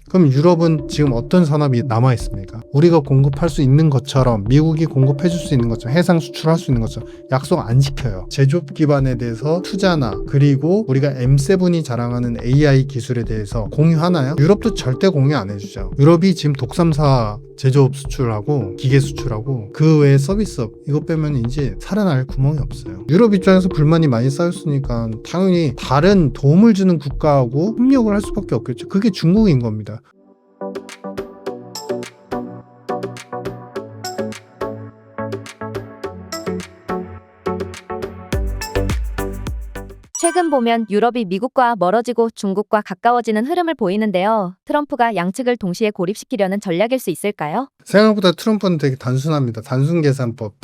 그럼 유럽은 지금 어떤 산업이 남아 있습니까? 우리가 공급할 수 있는 것처럼, 미국이 공급해 줄 수 있는 것처럼, 해상 수출할 수 있는 것처럼 약속 안 지켜요. 제조업 기반에 대해서 투자나, 그리고 우리가 M7이 자랑하는 AI 기술에 대해서 공유하나요? 유럽도 절대 공유 안 해주죠. 유럽이 지금 독삼사 제조업 수출하고 기계 수출하고 그 외에 서비스업 이거 빼면 이제 살아날 구멍이 없어요. 유럽 입장에서 불만이 많이 쌓였으니까 당연히 다른 도움을 주는 국가하고 협력을 할 수밖에 없겠죠. 그게 중국인 겁니다. 최근 보면 유럽이 미국과 멀어지고 중국과 가까워지는 흐름을 보이는데요. 트럼프가 양측을 동시에 고립시키려는 전략일 수 있을까요? 생각보다 트럼프는 되게 단순합니다. 단순 계산법.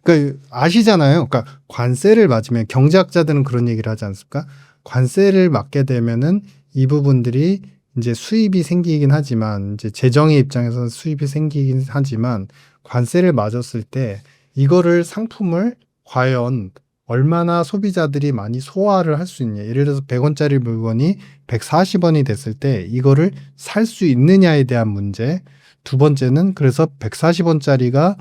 그러니까 아시잖아요. 그러니까 관세를 맞으면 경제학자들은 그런 얘기를 하지 않습니까? 관세를 맞게 되면은 이 부분들이 이제 수입이 생기긴 하지만 이제 재정의 입장에서는 수입이 생기긴 하지만 관세를 맞았을 때 이거를 상품을 과연 얼마나 소비자들이 많이 소화를 할 수 있냐. 예를 들어서 100원짜리 물건이 140원이 됐을 때 이거를 살 수 있느냐에 대한 문제. 두 번째는 그래서 140원짜리가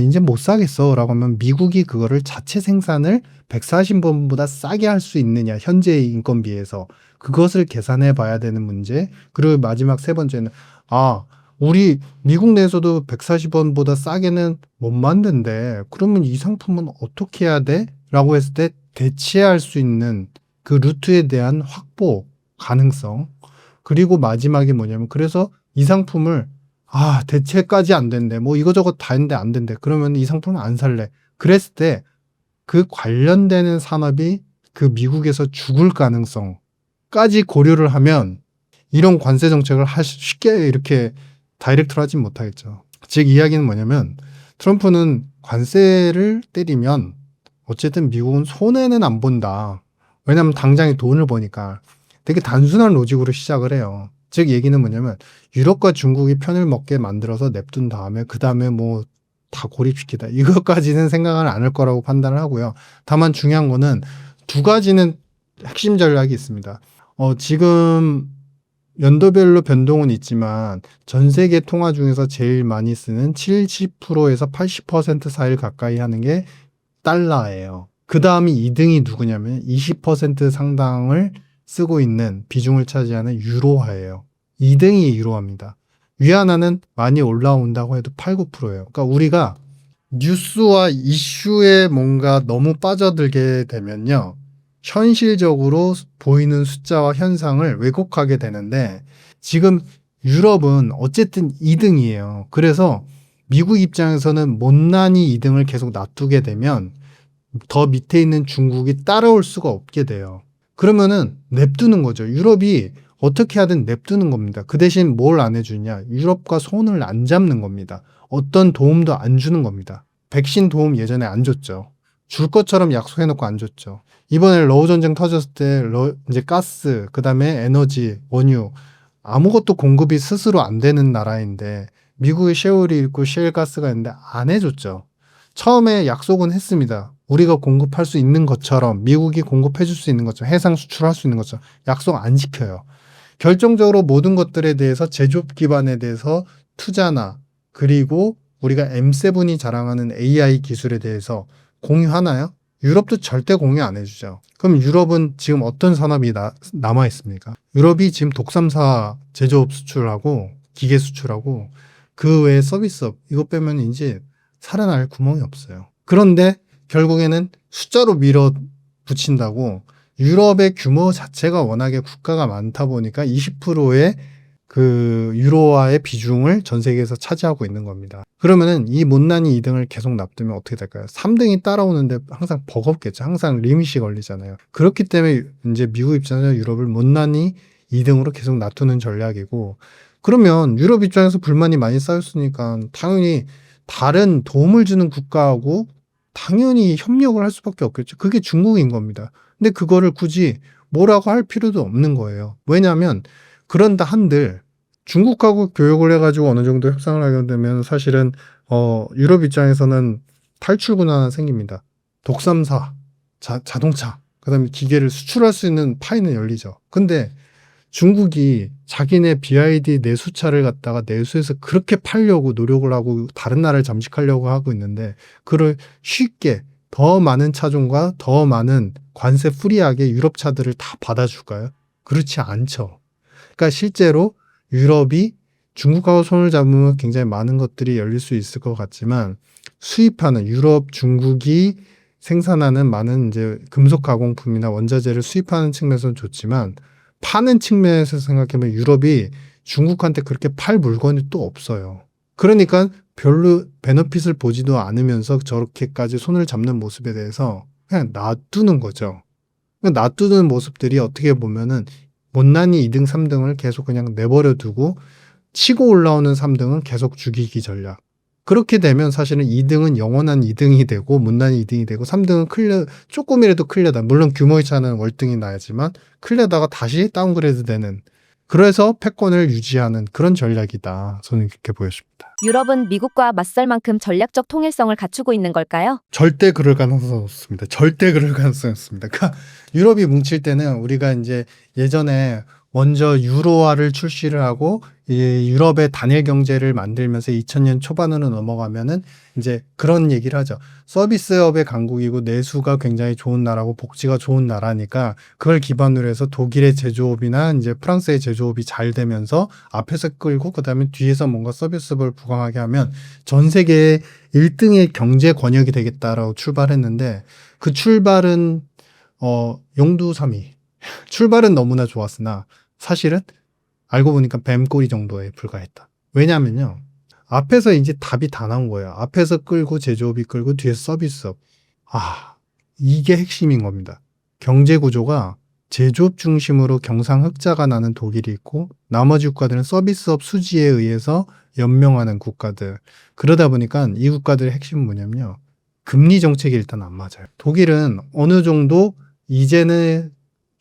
이제 못 사겠어 라고 하면 미국이 그거를 자체 생산을 140원보다 싸게 할 수 있느냐. 현재의 인건비에서. 그것을 계산해 봐야 되는 문제. 그리고 마지막 세 번째는 우리 미국 내에서도 140원보다 싸게는 못 만든대. 그러면 이 상품은 어떻게 해야 돼? 라고 했을 때 대체할 수 있는 그 루트에 대한 확보 가능성. 그리고 마지막이 뭐냐면 그래서 이 상품을 대체까지 안 된대. 뭐 이거저거 다 했는데 안 된대. 그러면 이 상품은 안 살래. 그랬을 때 그 관련되는 산업이 그 미국에서 죽을 가능성까지 고려를 하면 이런 관세 정책을 쉽게 이렇게 다이렉트로 하진 못하겠죠. 즉 이야기는 뭐냐면 트럼프는 관세를 때리면 어쨌든 미국은 손해는 안 본다. 왜냐하면 당장에 돈을 버니까 되게 단순한 로직으로 시작을 해요. 즉 얘기는 뭐냐면 유럽과 중국이 편을 먹게 만들어서 냅둔 다음에 그 다음에 뭐 다 고립시키다. 이것까지는 생각을 안 할 거라고 판단을 하고요. 다만 중요한 거는 두 가지는 핵심 전략이 있습니다. 지금 연도별로 변동은 있지만 전 세계 통화 중에서 제일 많이 쓰는 70%에서 80% 사이를 가까이 하는 게 달러예요. 그 다음이 2등이 누구냐면 20% 상당을 쓰고 있는 비중을 차지하는 유로화예요. 2등이 유로화입니다. 위안화는 많이 올라온다고 해도 8, 9%예요. 그러니까 우리가 뉴스와 이슈에 뭔가 너무 빠져들게 되면요. 현실적으로 보이는 숫자와 현상을 왜곡하게 되는데 지금 유럽은 어쨌든 2등이에요. 그래서 미국 입장에서는 못난이 2등을 계속 놔두게 되면 더 밑에 있는 중국이 따라올 수가 없게 돼요. 그러면은 냅두는 거죠. 유럽이 어떻게 하든 냅두는 겁니다. 그 대신 뭘 안 해주냐? 유럽과 손을 안 잡는 겁니다. 어떤 도움도 안 주는 겁니다. 백신 도움 예전에 안 줬죠. 줄 것처럼 약속해놓고 안 줬죠. 이번에 러우 전쟁 터졌을 때 이제 가스, 그 다음에 에너지, 원유 아무것도 공급이 스스로 안 되는 나라인데 미국의 셰일이 있고 셰일 가스가 있는데 안 해줬죠. 처음에 약속은 했습니다. 우리가 공급할 수 있는 것처럼 미국이 공급해 줄 수 있는 것처럼 해상 수출할 수 있는 것처럼 약속 안 지켜요. 결정적으로 모든 것들에 대해서 제조업 기반에 대해서 투자나 그리고 우리가 M7이 자랑하는 AI 기술에 대해서 공유하나요? 유럽도 절대 공유 안 해주죠. 그럼 유럽은 지금 어떤 산업이 남아 있습니까? 유럽이 지금 독삼사 제조업 수출하고 기계 수출하고 그 외에 서비스업 이거 빼면 이제 살아날 구멍이 없어요. 그런데 결국에는 숫자로 밀어붙인다고 유럽의 규모 자체가 워낙에 국가가 많다 보니까 20%의 그 유로화의 비중을 전 세계에서 차지하고 있는 겁니다. 그러면은 이 못난이 2등을 계속 놔두면 어떻게 될까요? 3등이 따라오는데 항상 버겁겠죠. 항상 리밋이 걸리잖아요. 그렇기 때문에 이제 미국 입장에서 유럽을 못난이 2등으로 계속 놔두는 전략이고 그러면 유럽 입장에서 불만이 많이 쌓였으니까 당연히 다른 도움을 주는 국가하고 당연히 협력을 할 수밖에 없겠죠. 그게 중국인 겁니다. 근데 그거를 굳이 뭐라고 할 필요도 없는 거예요. 왜냐하면 그런다 한들 중국하고 교역을 해가지고 어느 정도 협상을 하게 되면 사실은 유럽 입장에서는 탈출군 하나 생깁니다. 독삼사, 자동차, 그다음에 기계를 수출할 수 있는 파이는 열리죠. 근데 중국이 자기네 BYD 내수차를 갖다가 내수해서 그렇게 팔려고 노력을 하고 다른 나라를 잠식하려고 하고 있는데 그걸 쉽게 더 많은 차종과 더 많은 관세 프리하게 유럽 차들을 다 받아줄까요? 그렇지 않죠. 그러니까 실제로 유럽이 중국하고 손을 잡으면 굉장히 많은 것들이 열릴 수 있을 것 같지만 수입하는 유럽, 중국이 생산하는 많은 이제 금속 가공품이나 원자재를 수입하는 측면에서는 좋지만 파는 측면에서 생각하면 유럽이 중국한테 그렇게 팔 물건이 또 없어요. 그러니까 별로 베너핏을 보지도 않으면서 저렇게까지 손을 잡는 모습에 대해서 그냥 놔두는 거죠. 놔두는 모습들이 어떻게 보면은 못난이 2등, 3등을 계속 그냥 내버려 두고 치고 올라오는 3등은 계속 죽이기 전략. 그렇게 되면 사실은 2등은 영원한 2등이 되고 못난이 2등이 되고 3등은 조금이라도 클려다. 물론 규모의 차는 월등히 나야지만 클려다가 다시 다운그레이드 되는. 그래서 패권을 유지하는 그런 전략이다. 저는 그렇게 보여집니다. 유럽은 미국과 맞설 만큼 전략적 통일성을 갖추고 있는 걸까요? 절대 그럴 가능성은 없습니다. 절대 그럴 가능성이 없습니다. 그러니까 유럽이 뭉칠 때는 우리가 이제 예전에 먼저 유로화를 출시를 하고 이 유럽의 단일 경제를 만들면서 2000년 초반으로 넘어가면은 이제 그런 얘기를 하죠. 서비스업의 강국이고 내수가 굉장히 좋은 나라고 복지가 좋은 나라니까 그걸 기반으로 해서 독일의 제조업이나 이제 프랑스의 제조업이 잘 되면서 앞에서 끌고 그다음에 뒤에서 뭔가 서비스업을 부강하게 하면 전 세계 1등의 경제 권역이 되겠다라고 출발했는데 그 출발은 용두사미 출발은 너무나 좋았으나 사실은 알고 보니까 뱀꼬리 정도에 불과했다. 왜냐면요. 앞에서 이제 답이 다 나온 거예요. 앞에서 끌고 제조업이 끌고 뒤에서 서비스업. 이게 핵심인 겁니다. 경제 구조가 제조업 중심으로 경상흑자가 나는 독일이 있고 나머지 국가들은 서비스업 수지에 의해서 연명하는 국가들. 그러다 보니까 이 국가들의 핵심은 뭐냐면요. 금리 정책이 일단 안 맞아요. 독일은 어느 정도 이제는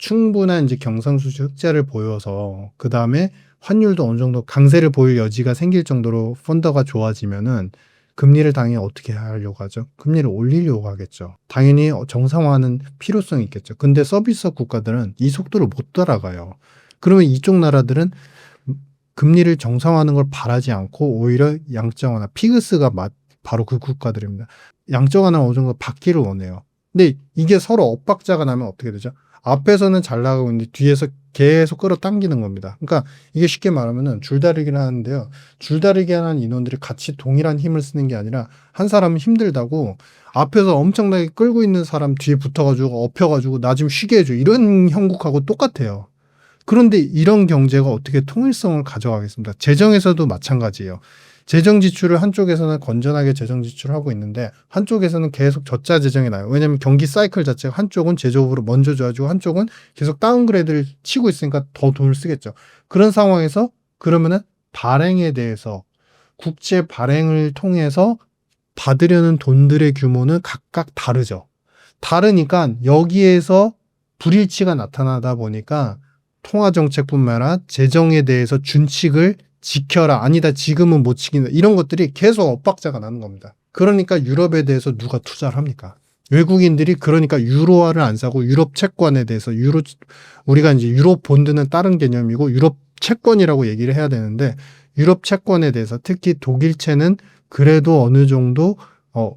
충분한 이제 경상수지 흑자를 보여서 그 다음에 환율도 어느 정도 강세를 보일 여지가 생길 정도로 펀더가 좋아지면은 금리를 당연히 어떻게 하려고 하죠? 금리를 올리려고 하겠죠. 당연히 정상화하는 필요성이 있겠죠. 근데 서비스업 국가들은 이 속도를 못 따라가요. 그러면 이쪽 나라들은 금리를 정상화하는 걸 바라지 않고 오히려 양적완화, 피그스가 바로 그 국가들입니다. 양적완화 어느 정도 받기를 원해요. 근데 이게 서로 엇박자가 나면 어떻게 되죠? 앞에서는 잘 나가고 있는데 뒤에서 계속 끌어당기는 겁니다. 그러니까 이게 쉽게 말하면은 줄다리기를 하는데요. 줄다리기 하는 인원들이 같이 동일한 힘을 쓰는 게 아니라 한 사람은 힘들다고 앞에서 엄청나게 끌고 있는 사람 뒤에 붙어가지고 엎혀가지고 나 좀 쉬게 해줘. 이런 형국하고 똑같아요. 그런데 이런 경제가 어떻게 통일성을 가져가겠습니까? 재정에서도 마찬가지예요. 재정 지출을 한쪽에서는 건전하게 재정 지출을 하고 있는데 한쪽에서는 계속 적자 재정이 나요. 왜냐하면 경기 사이클 자체가 한쪽은 제조업으로 먼저 좋아지고 한쪽은 계속 다운그레이드를 치고 있으니까 더 돈을 쓰겠죠. 그런 상황에서 그러면은 발행에 대해서 국제 발행을 통해서 받으려는 돈들의 규모는 각각 다르죠. 다르니까 여기에서 불일치가 나타나다 보니까 통화정책뿐만 아니라 재정에 대해서 준칙을 지켜라. 아니다. 지금은 못 지킨다. 이런 것들이 계속 엇박자가 나는 겁니다. 그러니까 유럽에 대해서 누가 투자를 합니까? 외국인들이 그러니까 유로화를 안 사고 유럽 채권에 대해서 우리가 이제 유럽 본드는 다른 개념이고 유럽 채권이라고 얘기를 해야 되는데 유럽 채권에 대해서 특히 독일채는 그래도 어느 정도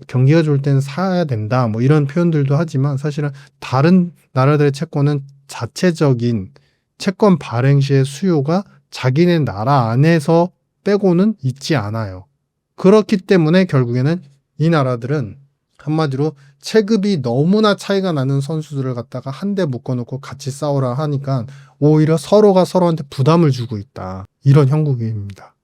경기가 좋을 때는 사야 된다. 뭐 이런 표현들도 하지만 사실은 다른 나라들의 채권은 자체적인 채권 발행 시의 수요가 자기네 나라 안에서 빼고는 있지 않아요. 그렇기 때문에 결국에는 이 나라들은 한마디로 체급이 너무나 차이가 나는 선수들을 갖다가 한데 묶어놓고 같이 싸우라 하니까 오히려 서로가 서로한테 부담을 주고 있다. 이런 형국입니다.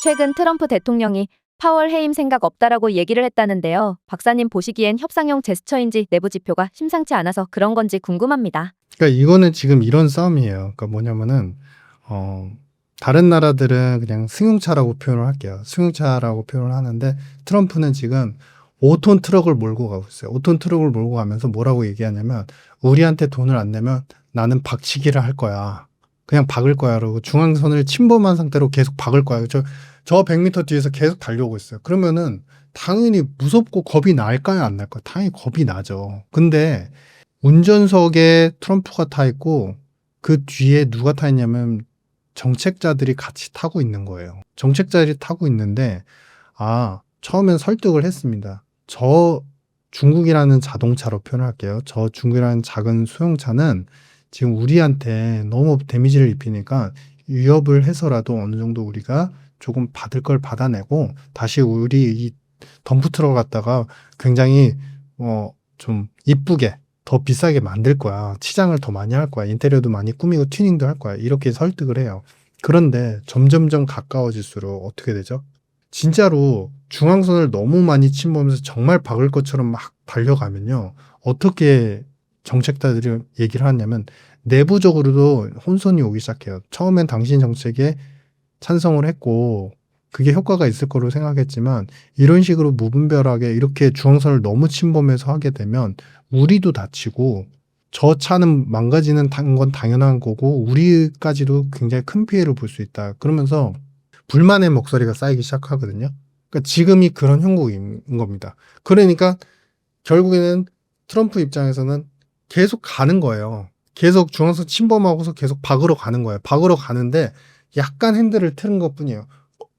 최근 트럼프 대통령이 파월 해임 생각 없다라고 얘기를 했다는데요. 박사님 보시기엔 협상용 제스처인지 내부 지표가 심상치 않아서 그런 건지 궁금합니다. 그러니까 이거는 지금 이런 싸움이에요. 그러니까 뭐냐면은 다른 나라들은 그냥 승용차라고 표현을 할게요. 승용차라고 표현을 하는데 트럼프는 지금 5톤 트럭을 몰고 가고 있어요. 5톤 트럭을 몰고 가면서 뭐라고 얘기하냐면 우리한테 돈을 안 내면 나는 박치기를 할 거야. 그냥 박을 거야. 그러고 중앙선을 침범한 상태로 계속 박을 거야. 저 100m 뒤에서 계속 달려오고 있어요. 그러면은 당연히 무섭고 겁이 날까요, 안 날까요? 당연히 겁이 나죠. 근데 운전석에 트럼프가 타 있고 그 뒤에 누가 타 있냐면 정책자들이 같이 타고 있는 거예요. 정책자들이 타고 있는데 처음엔 설득을 했습니다. 저 중국이라는 자동차로 표현할게요. 저 중국이라는 작은 소형차는 지금 우리한테 너무 데미지를 입히니까 위협을 해서라도 어느 정도 우리가 조금 받을 걸 받아내고 다시 우리 이 덤프트럭 갖다가 굉장히 좀 이쁘게 더 비싸게 만들 거야. 치장을 더 많이 할 거야. 인테리어도 많이 꾸미고 튜닝도 할 거야. 이렇게 설득을 해요. 그런데 점점점 가까워질수록 어떻게 되죠? 진짜로 중앙선을 너무 많이 침범해서 정말 박을 것처럼 막 달려가면요. 어떻게 정책자들이 얘기를 하냐면 내부적으로도 혼선이 오기 시작해요. 처음엔 당신 정책에 찬성을 했고 그게 효과가 있을 거로 생각했지만 이런 식으로 무분별하게 이렇게 중앙선을 너무 침범해서 하게 되면 우리도 다치고 저 차는 망가지는 건 당연한 거고 우리까지도 굉장히 큰 피해를 볼 수 있다. 그러면서 불만의 목소리가 쌓이기 시작하거든요. 그러니까 지금이 그런 형국인 겁니다. 그러니까 결국에는 트럼프 입장에서는 계속 가는 거예요. 계속 중앙선 침범하고서 계속 박으러 가는 거예요. 박으러 가는데 약간 핸들을 트는 것뿐이에요.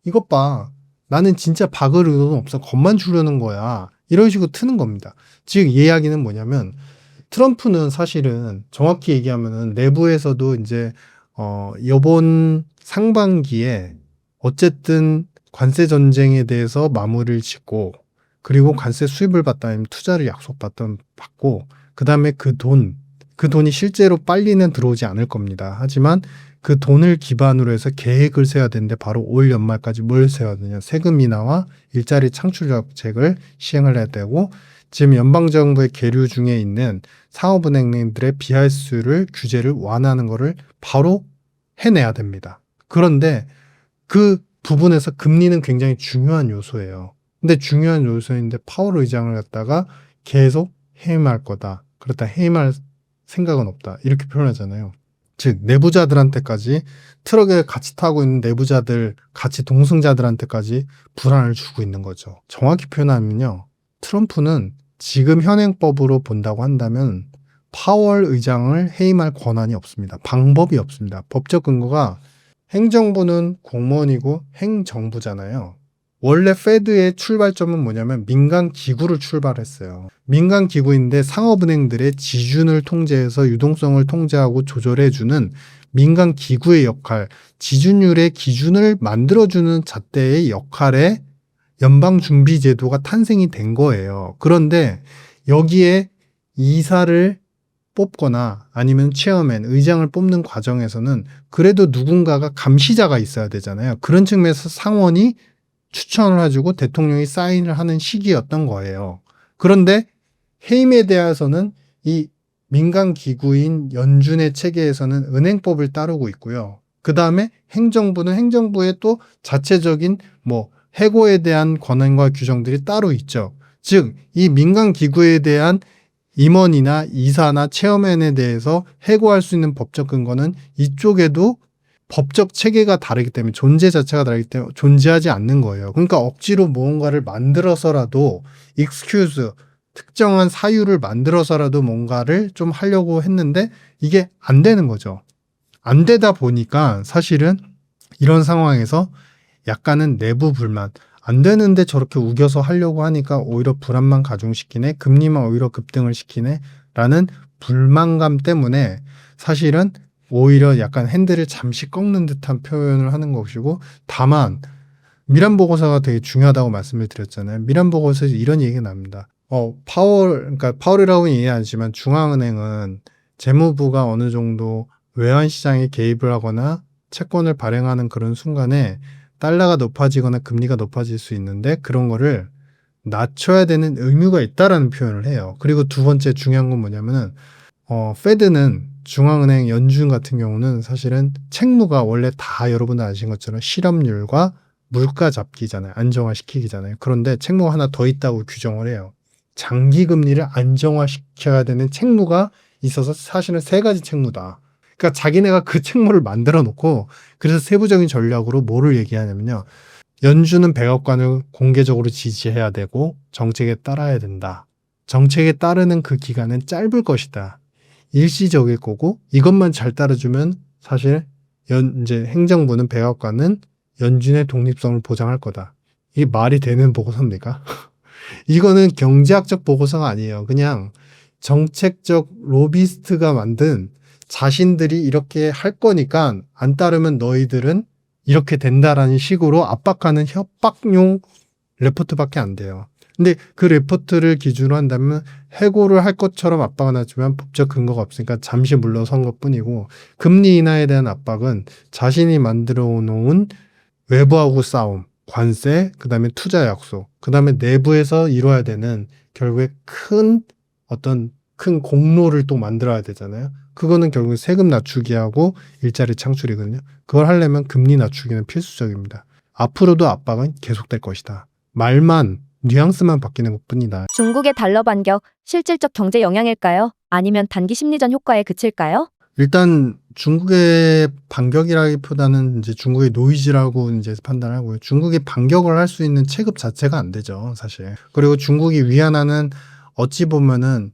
이것 봐. 나는 진짜 박을 의도는 없어. 겁만 주려는 거야. 이런 식으로 트는 겁니다. 즉, 이 이야기는 뭐냐면 트럼프는 사실은 정확히 얘기하면은 내부에서도 이제 이번 상반기에 어쨌든 관세 전쟁에 대해서 마무리를 짓고 그리고 관세 수입을 받다 아니면 투자를 받고 그다음에 그 돈이 실제로 빨리는 들어오지 않을 겁니다. 하지만 그 돈을 기반으로 해서 계획을 세워야 되는데 바로 올 연말까지 뭘 세워야 되냐. 세금 인하와 일자리 창출 정책을 시행을 해야 되고 지금 연방정부의 계류 중에 있는 상업은행들의 비할수를 규제를 완화하는 것을 바로 해내야 됩니다. 그런데 그 부분에서 금리는 굉장히 중요한 요소예요. 근데 중요한 요소인데 파월 의장을 갖다가 계속 해임할 거다. 그렇다 해임할 생각은 없다. 이렇게 표현하잖아요. 즉 내부자들한테까지 트럭에 같이 타고 있는 내부자들 같이 동승자들한테까지 불안을 주고 있는 거죠. 정확히 표현하면요. 트럼프는 지금 현행법으로 본다고 한다면 파월 의장을 해임할 권한이 없습니다. 방법이 없습니다. 법적 근거가 행정부는 공무원이고 행정부잖아요. 원래 페드의 출발점은 뭐냐면 민간 기구를 출발했어요. 민간 기구인데 상업은행들의 지준을 통제해서 유동성을 통제하고 조절해주는 민간 기구의 역할, 지준율의 기준을 만들어주는 잣대의 역할에 연방준비제도가 탄생이 된 거예요. 그런데 여기에 이사를 뽑거나 아니면 체어맨, 의장을 뽑는 과정에서는 그래도 누군가가 감시자가 있어야 되잖아요. 그런 측면에서 상원이 추천을 해주고 대통령이 사인을 하는 시기였던 거예요. 그런데 해임에 대해서는 이 민간 기구인 연준의 체계에서는 은행법을 따르고 있고요. 그 다음에 행정부는 행정부의 또 자체적인 해고에 대한 권한과 규정들이 따로 있죠. 즉, 이 민간 기구에 대한 임원이나 이사나 체어맨에 대해서 해고할 수 있는 법적 근거는 이쪽에도 법적 체계가 다르기 때문에 존재 자체가 다르기 때문에 존재하지 않는 거예요. 그러니까 억지로 무언가를 만들어서라도 excuse, 특정한 사유를 만들어서라도 뭔가를 좀 하려고 했는데 이게 안 되는 거죠. 안 되다 보니까 사실은 이런 상황에서 약간은 내부 불만, 안 되는데 저렇게 우겨서 하려고 하니까 오히려 불안만 가중시키네, 금리만 오히려 급등을 시키네 라는 불만감 때문에 사실은 오히려 약간 핸들을 잠시 꺾는 듯한 표현을 하는 것이고, 다만 미란 보고서가 되게 중요하다고 말씀을 드렸잖아요. 미란 보고서에서 이런 얘기가 납니다. 그러니까 파월이라고는 얘기 안 하지만 중앙은행은 재무부가 어느 정도 외환 시장에 개입을 하거나 채권을 발행하는 그런 순간에 달러가 높아지거나 금리가 높아질 수 있는데 그런 거를 낮춰야 되는 의무가 있다라는 표현을 해요. 그리고 두 번째 중요한 건 뭐냐면은 페드는 중앙은행 연준 같은 경우는 사실은 책무가 원래 다 여러분들 아시는 것처럼 실업률과 물가 잡기잖아요. 안정화시키기잖아요. 그런데 책무가 하나 더 있다고 규정을 해요. 장기 금리를 안정화시켜야 되는 책무가 있어서 사실은 세 가지 책무다. 그러니까 자기네가 그 책무를 만들어 놓고 그래서 세부적인 전략으로 뭐를 얘기하냐면요. 연준은 백악관을 공개적으로 지지해야 되고 정책에 따라야 된다. 정책에 따르는 그 기간은 짧을 것이다. 일시적일 거고 이것만 잘 따라주면 사실 이제 행정부는 백악관은 연준의 독립성을 보장할 거다. 이게 말이 되는 보고서입니까? 이거는 경제학적 보고서가 아니에요. 그냥 정책적 로비스트가 만든 자신들이 이렇게 할 거니까 안 따르면 너희들은 이렇게 된다라는 식으로 압박하는 협박용 레포트밖에 안 돼요. 근데 그 레포트를 기준으로 한다면 해고를 할 것처럼 압박은 하지만 법적 근거가 없으니까 잠시 물러선 것뿐이고 금리 인하에 대한 압박은 자신이 만들어 놓은 외부하고 싸움, 관세, 그다음에 투자 약속, 그다음에 내부에서 이루어야 되는 결국에 큰 공로를 또 만들어야 되잖아요. 그거는 결국 세금 낮추기 하고 일자리 창출이거든요. 그걸 하려면 금리 낮추기는 필수적입니다. 앞으로도 압박은 계속될 것이다. 말만, 뉘앙스만 바뀌는 것뿐이다. 중국의 달러 반격, 실질적 경제 영향일까요? 아니면 단기 심리전 효과에 그칠까요? 일단 중국의 반격이라기보다는 이제 중국의 노이즈라고 이제 판단하고요. 중국이 반격을 할 수 있는 체급 자체가 안 되죠, 사실. 그리고 중국이 위안화는 어찌 보면은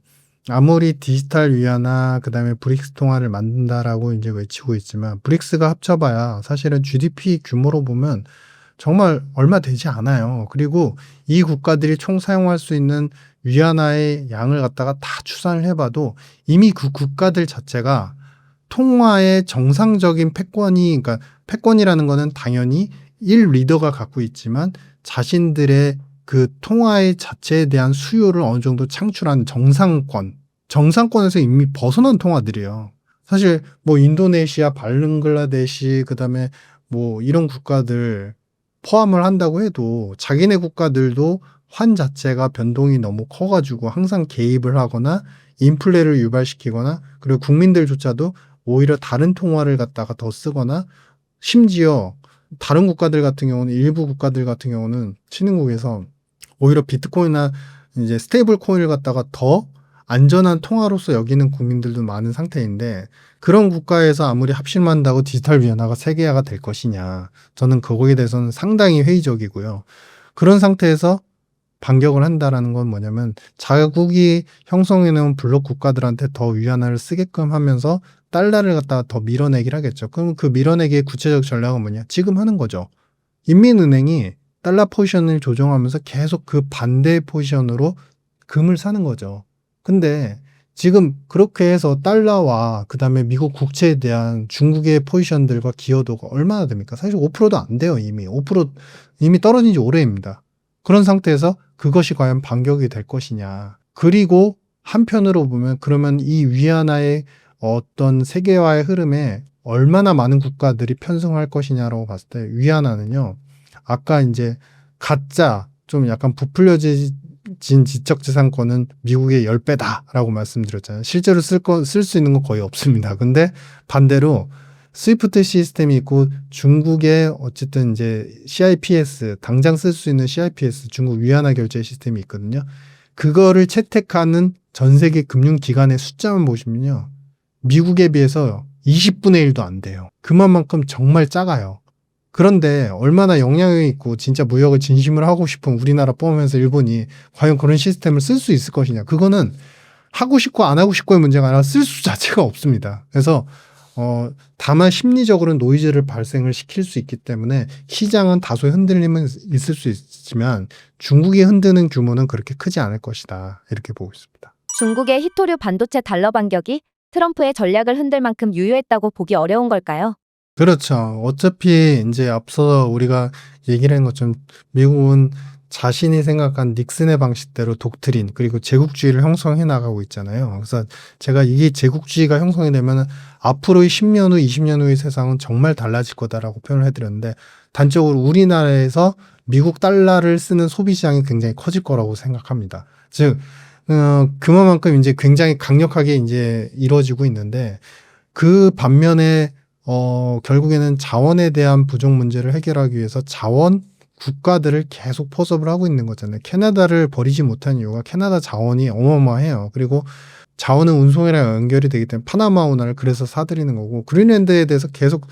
아무리 디지털 위안화 그다음에 브릭스 통화를 만든다라고 이제 외치고 있지만 브릭스가 합쳐봐야 사실은 GDP 규모로 보면 정말 얼마 되지 않아요. 그리고 이 국가들이 총 사용할 수 있는 위안화의 양을 갖다가 다 추산을 해봐도 이미 그 국가들 자체가 통화의 정상적인 패권이, 그러니까 패권이라는 거는 당연히 1리더가 갖고 있지만 자신들의 그 통화의 자체에 대한 수요를 어느 정도 창출한 정상권에서 이미 벗어난 통화들이에요. 사실 뭐 인도네시아, 발렌글라데시, 그다음에 뭐 이런 국가들 포함을 한다고 해도 자기네 국가들도 환 자체가 변동이 너무 커가지고 항상 개입을 하거나 인플레를 유발시키거나 그리고 국민들조차도 오히려 다른 통화를 갖다가 더 쓰거나 심지어 다른 국가들 같은 경우는 일부 국가들 같은 경우는 신흥국에서 오히려 비트코인이나 이제 스테이블 코인을 갖다가 더 안전한 통화로서 여기는 국민들도 많은 상태인데 그런 국가에서 아무리 합심한다고 디지털 위안화가 세계화가 될 것이냐. 저는 그거에 대해서는 상당히 회의적이고요. 그런 상태에서 반격을 한다라는 건 뭐냐면 자국이 형성해 놓은 블록 국가들한테 더 위안화를 쓰게끔 하면서 달러를 갖다가 더 밀어내기를 하겠죠. 그럼 그 밀어내기의 구체적 전략은 뭐냐? 지금 하는 거죠. 인민은행이 달러 포지션을 조정하면서 계속 그 반대 포지션으로 금을 사는 거죠. 근데 지금 그렇게 해서 달러와 그다음에 미국 국채에 대한 중국의 포지션들과 기여도가 얼마나 됩니까? 사실 5%도 안 돼요, 이미. 5% 이미 떨어진 지 오래입니다. 그런 상태에서 그것이 과연 반격이 될 것이냐. 그리고 한편으로 보면 그러면 이 위안화의 어떤 세계화의 흐름에 얼마나 많은 국가들이 편승할 것이냐라고 봤을 때 위안화는요. 아까 이제 가짜 좀 약간 부풀려진 지적재산권은 미국의 10배다라고 말씀드렸잖아요. 실제로 쓸 수 있는 건 거의 없습니다. 근데 반대로 스위프트 시스템이 있고 중국의 어쨌든 이제 CIPS 당장 쓸 수 있는 CIPS 중국 위안화 결제 시스템이 있거든요. 그거를 채택하는 전 세계 금융기관의 숫자만 보시면요. 미국에 비해서 20분의 1도 안 돼요. 그만큼 정말 작아요. 그런데 얼마나 영향력이 있고 진짜 무역을 진심으로 하고 싶은 우리나라 포함해서 일본이 과연 그런 시스템을 쓸 수 있을 것이냐. 그거는 하고 싶고 안 하고 싶고의 문제가 아니라 쓸 수 자체가 없습니다. 그래서 다만 심리적으로는 노이즈를 발생을 시킬 수 있기 때문에 시장은 다소의 흔들림은 있을 수 있지만 중국이 흔드는 규모는 그렇게 크지 않을 것이다. 이렇게 보고 있습니다. 중국의 히토류 반도체 달러 반격이 트럼프의 전략을 흔들 만큼 유효했다고 보기 어려운 걸까요? 그렇죠. 어차피 이제 앞서 우리가 얘기를 한 것처럼 미국은 자신이 생각한 닉슨의 방식대로 독트린 그리고 제국주의를 형성해 나가고 있잖아요. 그래서 제가 이게 제국주의가 형성이 되면 앞으로의 10년 후, 20년 후의 세상은 정말 달라질 거다라고 표현을 해드렸는데 단적으로 우리나라에서 미국 달러를 쓰는 소비 시장이 굉장히 커질 거라고 생각합니다. 즉 그만큼 이제 굉장히 강력하게 이제 이루어지고 있는데 그 반면에 결국에는 자원에 대한 부족 문제를 해결하기 위해서 자원 국가들을 계속 포섭을 하고 있는 거잖아요. 캐나다를 버리지 못한 이유가 캐나다 자원이 어마어마해요. 그리고 자원은 운송이랑 연결이 되기 때문에 파나마 운하를 그래서 사들이는 거고 그린랜드에 대해서 계속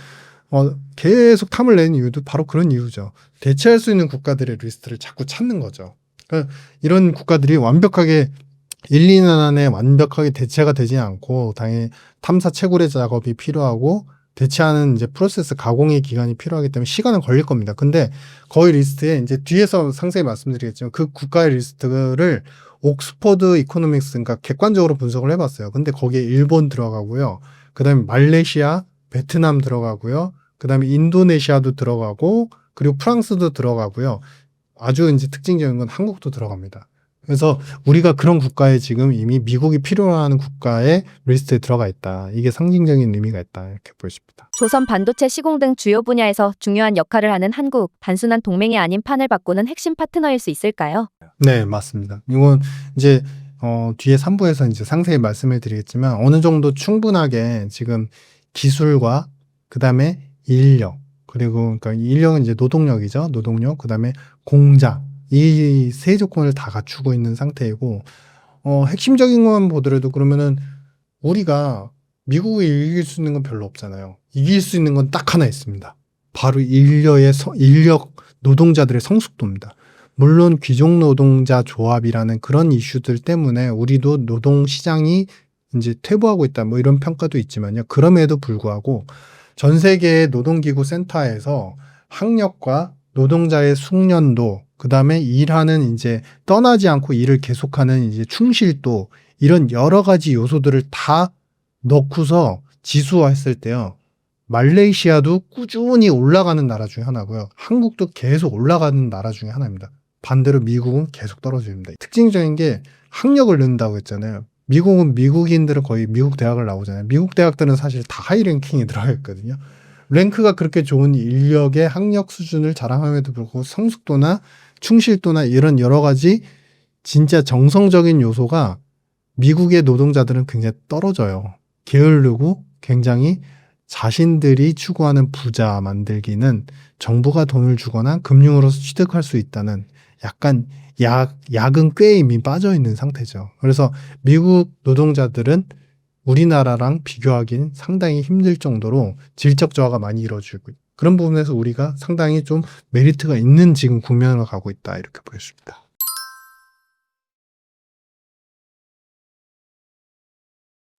계속 탐을 내는 이유도 바로 그런 이유죠. 대체할 수 있는 국가들의 리스트를 자꾸 찾는 거죠. 그러니까 이런 국가들이 완벽하게 1, 2년 안에 완벽하게 대체가 되지 않고 당연히 탐사 채굴의 작업이 필요하고 대체하는 이제 프로세스 가공의 기간이 필요하기 때문에 시간은 걸릴 겁니다. 근데 거의 리스트에 이제 뒤에서 상세히 말씀드리겠지만 그 국가의 리스트를 옥스퍼드 이코노믹스 그러니까 객관적으로 분석을 해봤어요. 근데 거기에 일본 들어가고요. 그다음에 말레이시아, 베트남 들어가고요. 그다음에 인도네시아도 들어가고 그리고 프랑스도 들어가고요. 아주 이제 특징적인 건 한국도 들어갑니다. 그래서 우리가 그런 국가에 지금 이미 미국이 필요로 하는 국가의 리스트에 들어가 있다. 이게 상징적인 의미가 있다. 이렇게 보여집니다. 조선 반도체 시공 등 주요 분야에서 중요한 역할을 하는 한국, 단순한 동맹이 아닌 판을 바꾸는 핵심 파트너일 수 있을까요? 네, 맞습니다. 이건 이제 뒤에 3부에서 이제 상세히 말씀을 드리겠지만 어느 정도 충분하게 지금 기술과 그다음에 인력 그리고 그러니까 인력은 이제 노동력이죠. 노동력 그다음에 공장 이 세 조건을 다 갖추고 있는 상태이고 핵심적인 것만 보더라도 그러면은 우리가 미국을 이길 수 있는 건 별로 없잖아요. 이길 수 있는 건 딱 하나 있습니다. 바로 인력 노동자들의 성숙도입니다. 물론 귀족 노동자 조합이라는 그런 이슈들 때문에 우리도 노동 시장이 이제 퇴보하고 있다 뭐 이런 평가도 있지만요. 그럼에도 불구하고 전 세계의 노동기구 센터에서 학력과 노동자의 숙련도 그다음에 일하는 이제 떠나지 않고 일을 계속하는 이제 충실도 이런 여러 가지 요소들을 다 넣고서 지수화했을 때요. 말레이시아도 꾸준히 올라가는 나라 중에 하나고요. 한국도 계속 올라가는 나라 중에 하나입니다. 반대로 미국은 계속 떨어집니다. 특징적인 게 학력을 넣는다고 했잖아요. 미국은 미국인들은 거의 미국 대학을 나오잖아요. 미국 대학들은 사실 다 하이 랭킹에 들어가 있거든요. 랭크가 그렇게 좋은 인력의 학력 수준을 자랑함에도 불구하고 성숙도나 충실도나 이런 여러 가지 진짜 정성적인 요소가 미국의 노동자들은 굉장히 떨어져요. 게으르고 굉장히 자신들이 추구하는 부자 만들기는 정부가 돈을 주거나 금융으로서 취득할 수 있다는 약간 약은 꽤 이미 빠져 있는 상태죠. 그래서 미국 노동자들은 우리나라랑 비교하기는 상당히 힘들 정도로 질적 저하가 많이 이루어지고 그런 부분에서 우리가 상당히 좀 메리트가 있는 지금 국면으로 가고 있다 이렇게 보여집니다.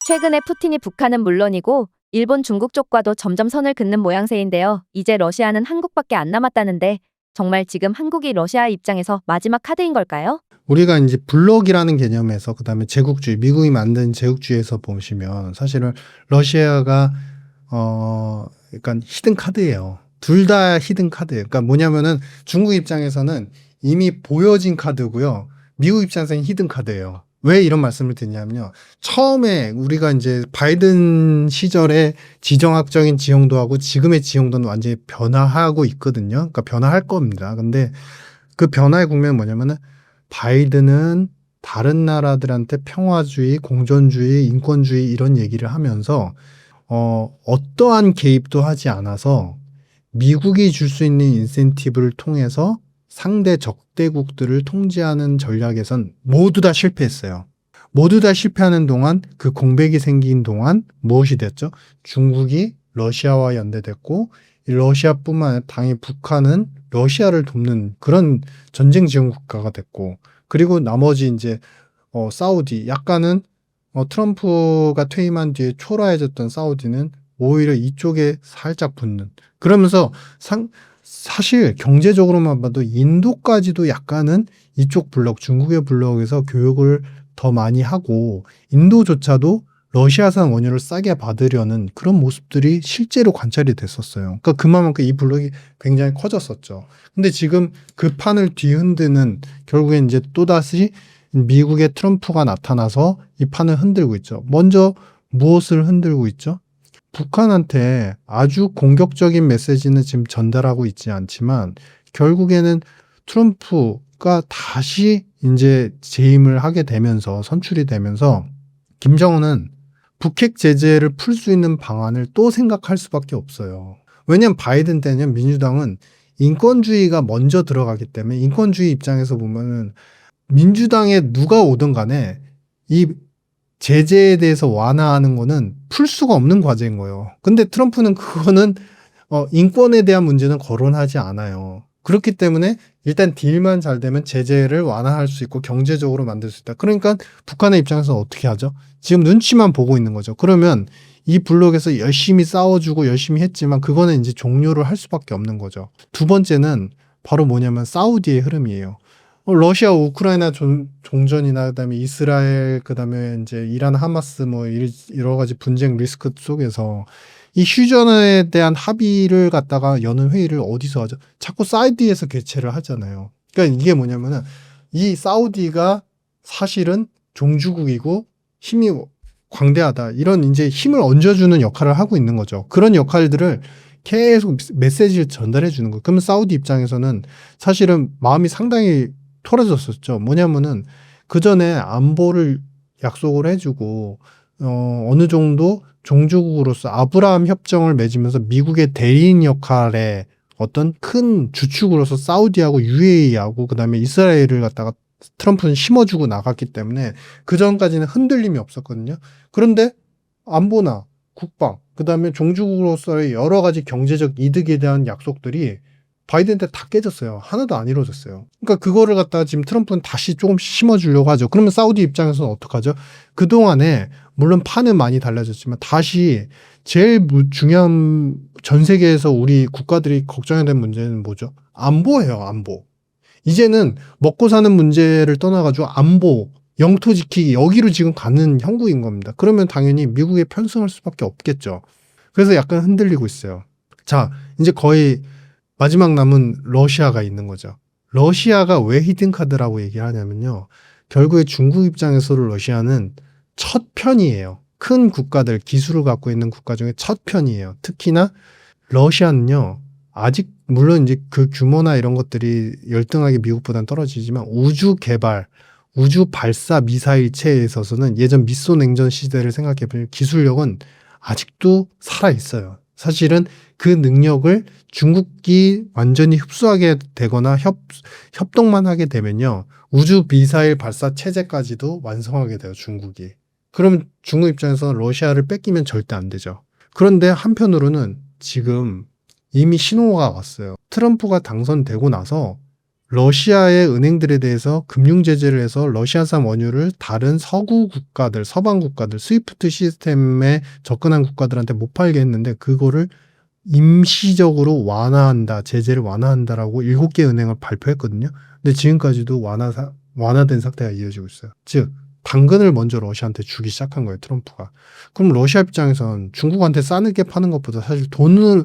최근에 푸틴이 북한은 물론이고 일본, 중국 쪽과도 점점 선을 긋는 모양새인데요. 이제 러시아는 한국밖에 안 남았다는데 정말 지금 한국이 러시아 입장에서 마지막 카드인 걸까요? 우리가 이제 블록이라는 개념에서 그다음에 제국주의, 미국이 만든 제국주의에서 보시면 사실은 러시아가 약간 히든 카드예요. 둘 다 히든 카드예요. 그러니까 뭐냐면은 중국 입장에서는 이미 보여진 카드고요. 미국 입장에서는 히든 카드예요. 왜 이런 말씀을 드리냐면요. 처음에 우리가 이제 바이든 시절에 지정학적인 지형도하고 지금의 지형도는 완전히 변화하고 있거든요. 그러니까 변화할 겁니다. 근데 그 변화의 국면은 뭐냐면은 바이든은 다른 나라들한테 평화주의, 공존주의, 인권주의 이런 얘기를 하면서 어떠한 개입도 하지 않아서 미국이 줄 수 있는 인센티브를 통해서 상대 적대국들을 통제하는 전략에선 모두 다 실패했어요. 모두 다 실패하는 동안 그 공백이 생긴 동안 무엇이 됐죠? 중국이 러시아와 연대됐고 러시아뿐만 아니라 당연히 북한은 러시아를 돕는 그런 전쟁 지원 국가가 됐고 그리고 나머지 이제 사우디 약간은 트럼프가 퇴임한 뒤에 초라해졌던 사우디는 오히려 이쪽에 살짝 붙는 그러면서 사실 경제적으로만 봐도 인도까지도 약간은 이쪽 블록 중국의 블록에서 교육을 더 많이 하고 인도조차도 러시아산 원유를 싸게 받으려는 그런 모습들이 실제로 관찰이 됐었어요. 그러니까 그만큼 이 블록이 굉장히 커졌었죠. 근데 지금 그 판을 뒤흔드는 결국엔 이제 또다시 미국의 트럼프가 나타나서 이 판을 흔들고 있죠. 먼저 무엇을 흔들고 있죠? 북한한테 아주 공격적인 메시지는 지금 전달하고 있지 않지만 결국에는 트럼프가 다시 이제 재임을 하게 되면서 선출이 되면서 김정은은 북핵 제재를 풀 수 있는 방안을 또 생각할 수밖에 없어요. 왜냐하면 바이든 때는 민주당은 인권주의가 먼저 들어가기 때문에 인권주의 입장에서 보면은 민주당에 누가 오든 간에 이 제재에 대해서 완화하는 거는 풀 수가 없는 과제인 거예요. 근데 트럼프는 그거는 인권에 대한 문제는 거론하지 않아요. 그렇기 때문에 일단 딜만 잘 되면 제재를 완화할 수 있고 경제적으로 만들 수 있다. 그러니까 북한의 입장에서 어떻게 하죠? 지금 눈치만 보고 있는 거죠. 그러면 이 블록에서 열심히 싸워주고 열심히 했지만 그거는 이제 종료를 할 수밖에 없는 거죠. 두 번째는 바로 뭐냐면 사우디의 흐름이에요. 러시아 우크라이나 종전이나 그다음에 이스라엘 그다음에 이제 이란 하마스 뭐 여러 가지 분쟁 리스크 속에서 이 휴전에 대한 합의를 갖다가 여는 회의를 어디서 하죠? 자꾸 사우디에서 개최를 하잖아요. 그러니까 이게 뭐냐면은 이 사우디가 사실은 종주국이고 힘이 광대하다. 이런 이제 힘을 얹어주는 역할을 하고 있는 거죠. 그런 역할들을 계속 메시지를 전달해 주는 거예요. 그러면 사우디 입장에서는 사실은 마음이 상당히 토라졌었죠. 뭐냐면은 그 전에 안보를 약속을 해주고 어느 정도 종주국으로서 아브라함 협정을 맺으면서 미국의 대리인 역할에 어떤 큰 주축으로서 사우디하고 UAE하고 그다음에 이스라엘을 갖다가 트럼프는 심어주고 나갔기 때문에 그 전까지는 흔들림이 없었거든요. 그런데 안보나 국방, 그다음에 종주국으로서의 여러 가지 경제적 이득에 대한 약속들이 바이든 때 다 깨졌어요. 하나도 안 이루어졌어요. 그러니까 그거를 갖다가 지금 트럼프는 다시 조금씩 심어주려고 하죠. 그러면 사우디 입장에서는 어떡하죠? 그동안에 물론 판은 많이 달라졌지만 다시 제일 중요한 전 세계에서 우리 국가들이 걱정해야 될 문제는 뭐죠? 안보예요, 안보. 이제는 먹고 사는 문제를 떠나가지고 안보, 영토 지키기 여기로 지금 가는 형국인 겁니다. 그러면 당연히 미국에 편승할 수밖에 없겠죠. 그래서 약간 흔들리고 있어요. 자, 이제 거의 마지막 남은 러시아가 있는 거죠. 러시아가 왜 히든카드라고 얘기하냐면요. 결국에 중국 입장에서도 러시아는 첫 편이에요. 큰 국가들, 기술을 갖고 있는 국가 중에 첫 편이에요. 특히나 러시아는요. 아직 물론 이제 그 규모나 이런 것들이 열등하게 미국보다는 떨어지지만 우주 개발, 우주 발사 미사일체에 있어서는 예전 미소 냉전 시대를 생각해보면 기술력은 아직도 살아 있어요. 사실은 그 능력을 중국이 완전히 흡수하게 되거나 협동만 하게 되면요. 우주 미사일 발사 체제까지도 완성하게 돼요, 중국이. 그러면 중국 입장에서는 러시아를 뺏기면 절대 안 되죠. 그런데 한편으로는 지금 이미 신호가 왔어요. 트럼프가 당선되고 나서 러시아의 은행들에 대해서 금융 제재를 해서 러시아산 원유를 다른 서구 국가들, 서방 국가들, 스위프트 시스템에 접근한 국가들한테 못 팔게 했는데 그거를 임시적으로 완화한다, 제재를 완화한다라고 7개 은행을 발표했거든요. 근데 지금까지도 완화된 상태가 이어지고 있어요. 즉, 당근을 먼저 러시아한테 주기 시작한 거예요, 트럼프가. 그럼 러시아 입장에선 중국한테 싸게 파는 것보다 사실 돈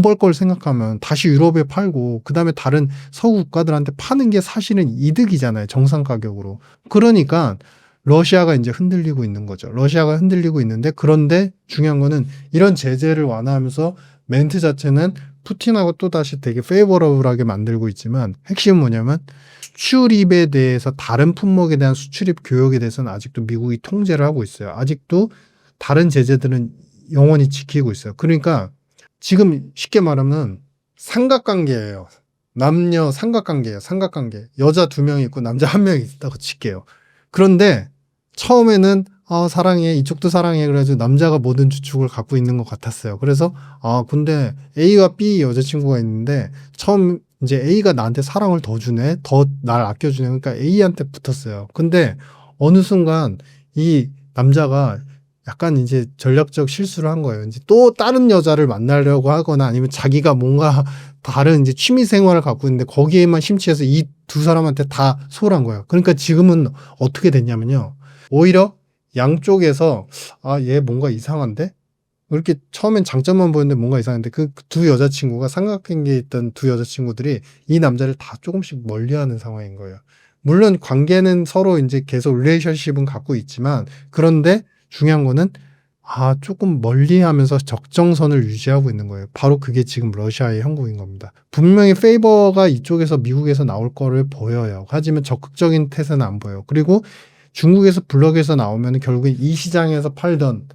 벌 걸 생각하면 다시 유럽에 팔고, 그 다음에 다른 서구 국가들한테 파는 게 사실은 이득이잖아요, 정상 가격으로. 그러니까 러시아가 이제 흔들리고 있는 거죠. 러시아가 흔들리고 있는데, 그런데 중요한 거는 이런 제재를 완화하면서 멘트 자체는 푸틴하고 또다시 되게 페이버러블하게 만들고 있지만 핵심은 뭐냐면 수출입에 대해서 다른 품목에 대한 수출입 교역에 대해서는 아직도 미국이 통제를 하고 있어요. 아직도 다른 제재들은 영원히 지키고 있어요. 그러니까 지금 쉽게 말하면 삼각관계예요. 남녀 삼각관계예요. 삼각관계. 여자 2명이 있고 남자 1명이 있다고 칠게요. 그런데 처음에는 사랑해. 이쪽도 사랑해. 그래가지고 남자가 모든 주축을 갖고 있는 것 같았어요. 그래서, 근데 A와 B 여자친구가 있는데, 처음 이제 A가 나한테 사랑을 더 주네. 더 날 아껴주네. 그러니까 A한테 붙었어요. 근데 어느 순간 이 남자가 약간 이제 전략적 실수를 한 거예요. 이제 또 다른 여자를 만나려고 하거나 아니면 자기가 뭔가 다른 이제 취미 생활을 갖고 있는데 거기에만 심취해서 이 두 사람한테 다 소홀한 거예요. 그러니까 지금은 어떻게 됐냐면요. 오히려 양쪽에서 얘 뭔가 이상한데? 이렇게 처음엔 장점만 보였는데 뭔가 이상한데 그 두 여자친구가 삼각관계에 있던 두 여자친구들이 이 남자를 다 조금씩 멀리하는 상황인 거예요. 물론 관계는 서로 이제 계속 릴레이션십은 갖고 있지만 그런데 중요한 거는 조금 멀리하면서 적정선을 유지하고 있는 거예요. 바로 그게 지금 러시아의 형국인 겁니다. 분명히 페이버가 이쪽에서 미국에서 나올 거를 보여요. 하지만 적극적인 태세는 안 보여요. 그리고 중국에서 블록에서 나오면 결국엔 이 시장에서 팔던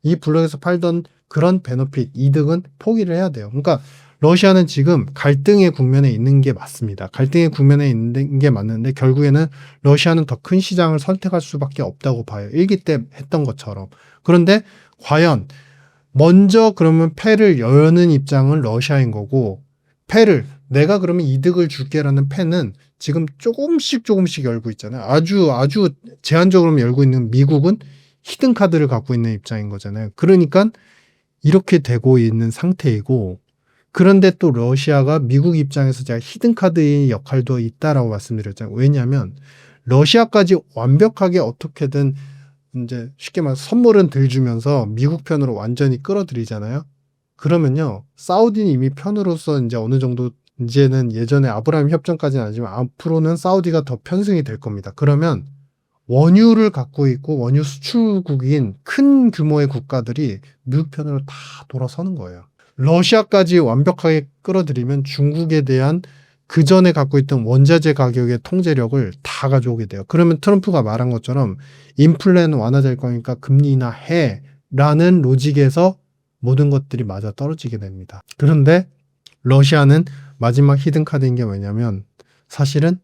이 블록에서 팔던 그런 베너핏 이득은 포기를 해야 돼요. 그러니까 러시아는 지금 갈등의 국면에 있는 게 맞습니다. 갈등의 국면에 있는 게 맞는데 결국에는 러시아는 더 큰 시장을 선택할 수밖에 없다고 봐요. 일기 때 했던 것처럼. 그런데 과연 먼저 그러면 패를 여는 입장은 러시아인 거고, 패를 내가 그러면 이득을 줄게라는 패는 지금 조금씩 열고 있잖아요. 아주 제한적으로 열고 있는 미국은 히든 카드를 갖고 있는 입장인 거잖아요. 그러니까 이렇게 되고 있는 상태이고, 그런데 또 러시아가 미국 입장에서 제가 히든 카드의 역할도 있다라고 말씀드렸잖아요. 왜냐하면 러시아까지 완벽하게 어떻게든 이제 쉽게 말해서 선물은 들 주면서 미국 편으로 완전히 끌어들이잖아요. 그러면요, 사우디는 이미 편으로서 이제 어느 정도 이제는 예전에 아브라함 협정까지는 아니지만 앞으로는 사우디가 더 편승이 될 겁니다. 그러면 원유를 갖고 있고 원유 수출국인 큰 규모의 국가들이 미국 편으로 다 돌아서는 거예요. 러시아까지 완벽하게 끌어들이면 중국에 대한 그 전에 갖고 있던 원자재 가격의 통제력을 다 가져오게 돼요. 그러면 트럼프가 말한 것처럼 인플레는 완화될 거니까 금리 인하해라는 로직에서 모든 것들이 맞아 떨어지게 됩니다. 그런데 러시아는 마지막 히든 카드인 게 뭐냐면 사실은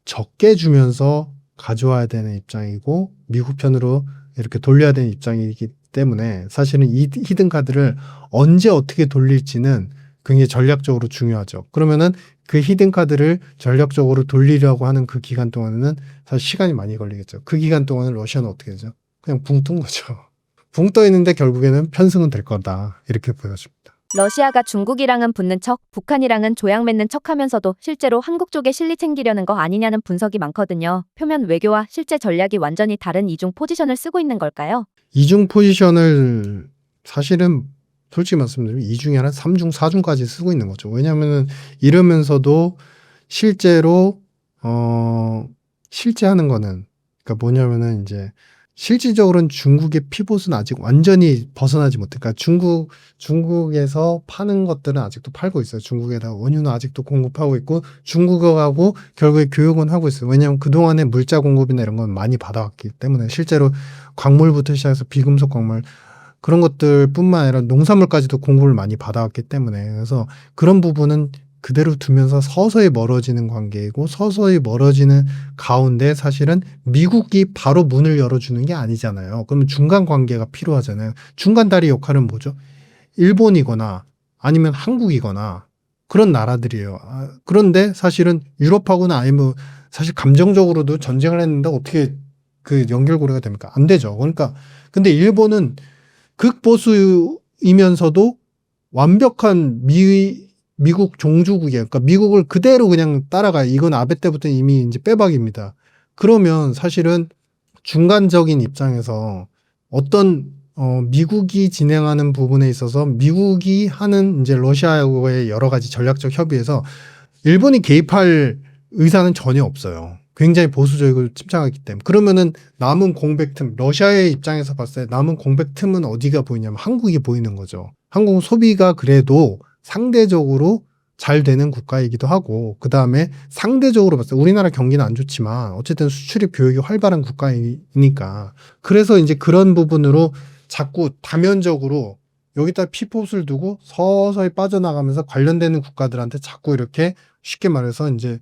적게 주면서 가져와야 되는 입장이고 미국 편으로 이렇게 돌려야 되는 입장이기 때문에 사실은 이 히든 카드를 언제 어떻게 돌릴지는 굉장히 전략적으로 중요하죠. 그러면은 그 히든 카드를 전략적으로 돌리려고 하는 그 기간 동안에는 사실 시간이 많이 걸리겠죠. 그 기간 동안은 러시아는 어떻게 되죠? 그냥 붕 뜬 거죠. 붕 떠 있는데 결국에는 편승은 될 거다. 이렇게 보여집니다. 러시아가 중국이랑은 붙는 척, 북한이랑은 조약 맺는 척 하면서도 실제로 한국 쪽에 실리 챙기려는 거 아니냐는 분석이 많거든요. 표면 외교와 실제 전략이 완전히 다른 이중 포지션을 쓰고 있는 걸까요? 이중 포지션을 사실은 솔직히 말씀드리면 2중이 아니라 3중, 4중까지 쓰고 있는 거죠. 왜냐하면 이러면서도 실제로 실제 하는 거는 그러니까 뭐냐면은 이제 실질적으로는 중국의 피봇은 아직 완전히 벗어나지 못해. 그러니까 중국에서 파는 것들은 아직도 팔고 있어요. 중국에다가 원유는 아직도 공급하고 있고 중국하고 결국에 교역은 하고 있어요. 왜냐하면 그동안에 물자 공급이나 이런 건 많이 받아왔기 때문에 실제로 광물부터 시작해서 비금속 광물 그런 것들뿐만 아니라 농산물까지도 공급을 많이 받아왔기 때문에 그래서 그런 부분은 그대로 두면서 서서히 멀어지는 관계이고 서서히 멀어지는 가운데 사실은 미국이 바로 문을 열어주는 게 아니잖아요. 그러면 중간 관계가 필요하잖아요. 중간 다리 역할은 뭐죠? 일본이거나 아니면 한국이거나 그런 나라들이에요. 그런데 사실은 유럽하고는 아니면 사실 감정적으로도 전쟁을 했는데 어떻게 그 연결고리가 됩니까? 안 되죠. 그러니까 근데 일본은 극보수이면서도 완벽한 미국 종주국이에요. 그러니까 미국을 그대로 그냥 따라가요. 이건 아베 때부터 이미 이제 빼박입니다. 그러면 사실은 중간적인 입장에서 어떤 미국이 진행하는 부분에 있어서 미국이 하는 이제 러시아하고의 여러 가지 전략적 협의에서 일본이 개입할 의사는 전혀 없어요. 굉장히 보수적이고 침착하기 때문에. 그러면은 남은 공백 틈, 러시아의 입장에서 봤을 때 남은 공백 틈은 어디가 보이냐면 한국이 보이는 거죠. 한국 소비가 그래도 상대적으로 잘 되는 국가이기도 하고, 그 다음에 상대적으로 봤을 때 우리나라 경기는 안 좋지만 어쨌든 수출입 교역이 활발한 국가이니까. 그래서 이제 그런 부분으로 자꾸 다면적으로 여기다 피폿을 두고 서서히 빠져나가면서 관련되는 국가들한테 자꾸 이렇게 쉽게 말해서 이제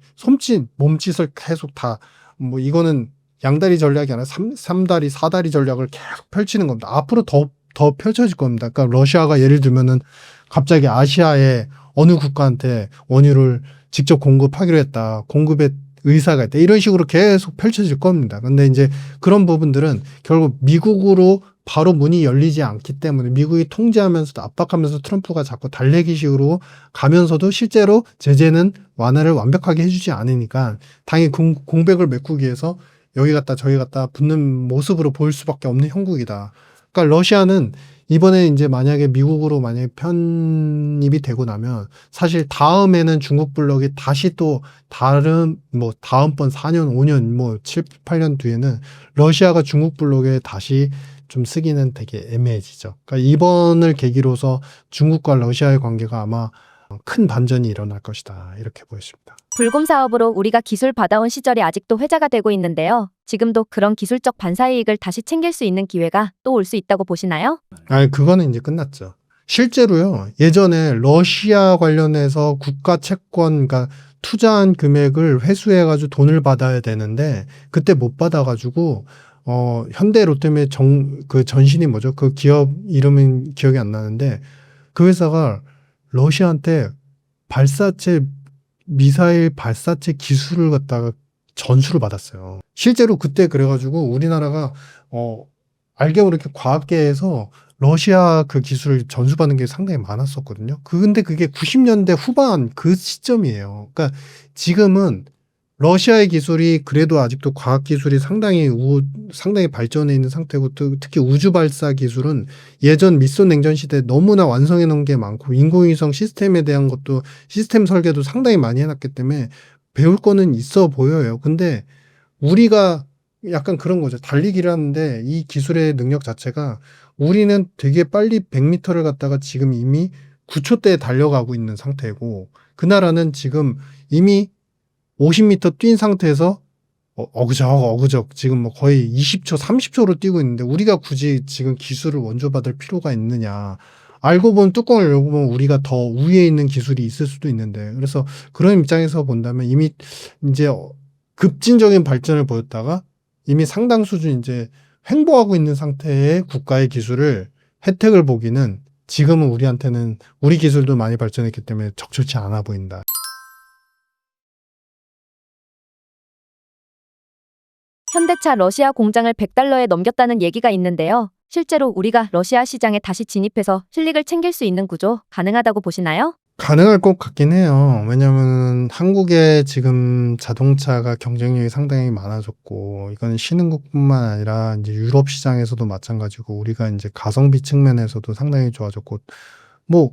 몸짓을 계속 다, 뭐 이거는 양다리 전략이 아니라 삼다리, 사다리 전략을 계속 펼치는 겁니다. 앞으로 더 펼쳐질 겁니다. 그러니까 러시아가 예를 들면은 갑자기 아시아의 어느 국가한테 원유를 직접 공급하기로 했다. 공급의 의사가 있다. 이런 식으로 계속 펼쳐질 겁니다. 근데 이제 그런 부분들은 결국 미국으로 바로 문이 열리지 않기 때문에 미국이 통제하면서도 압박하면서 트럼프가 자꾸 달래기식으로 가면서도 실제로 제재는 완화를 완벽하게 해주지 않으니까 당연히 공백을 메꾸기 위해서 여기 갔다 저기 갔다 붙는 모습으로 보일 수밖에 없는 형국이다. 그러니까 러시아는 이번에 이제 만약에 미국으로 만약에 편입이 되고 나면 사실 다음에는 중국 블록이 다시 또 다른 뭐 다음번 4년, 5년, 뭐 7, 8년 뒤에는 러시아가 중국 블록에 다시 좀 쓰기는 되게 애매해지죠. 그러니까 이번을 계기로서 중국과 러시아의 관계가 아마 큰 반전이 일어날 것이다. 이렇게 보였습니다. 불곰 사업으로 우리가 기술 받아온 시절이 아직도 회자가 되고 있는데요. 지금도 그런 기술적 반사이익을 다시 챙길 수 있는 기회가 또 올 수 있다고 보시나요? 아니, 그거는 이제 끝났죠. 실제로요, 예전에 러시아 관련해서 국가 채권, 그러니까 투자한 금액을 회수해가지고 돈을 받아야 되는데, 그때 못 받아가지고, 현대 롯데의 그 전신이 뭐죠? 그 기업 이름은 기억이 안 나는데 그 회사가 러시아한테 미사일 발사체 기술을 갖다가 전수를 받았어요. 실제로 그때 그래가지고 우리나라가 알게 모르게 과학계에서 러시아 그 기술을 전수받는 게 상당히 많았었거든요. 근데 그게 90년대 후반 그 시점이에요. 그러니까 지금은 러시아의 기술이 그래도 아직도 과학 기술이 상당히 발전해 있는 상태고 특히 우주 발사 기술은 예전 미소 냉전 시대에 너무나 완성해 놓은 게 많고 인공위성 시스템에 대한 것도 시스템 설계도 상당히 많이 해놨기 때문에 배울 거는 있어 보여요. 근데 우리가 약간 그런 거죠. 달리기를 하는데 이 기술의 능력 자체가 우리는 되게 빨리 100m를 갔다가 지금 이미 9초대에 달려가고 있는 상태고 그 나라는 지금 이미 50m 뛴 상태에서 어그적 지금 뭐 거의 20초, 30초로 뛰고 있는데 우리가 굳이 지금 기술을 원조받을 필요가 있느냐. 알고 보면 뚜껑을 열고 보면 우리가 더 우위에 있는 기술이 있을 수도 있는데 그래서 그런 입장에서 본다면 이미 이제 급진적인 발전을 보였다가 이미 상당 수준 이제 횡보하고 있는 상태의 국가의 기술을 혜택을 보기는 지금은 우리한테는 우리 기술도 많이 발전했기 때문에 적절치 않아 보인다. 현대차 러시아 공장을 100달러에 넘겼다는 얘기가 있는데요. 실제로 우리가 러시아 시장에 다시 진입해서 실익을 챙길 수 있는 구조 가능하다고 보시나요? 가능할 것 같긴 해요. 왜냐면 한국의 지금 자동차가 경쟁력이 상당히 많아졌고, 이건 신흥국뿐만 아니라 이제 유럽 시장에서도 마찬가지고, 우리가 이제 가성비 측면에서도 상당히 좋아졌고, 뭐,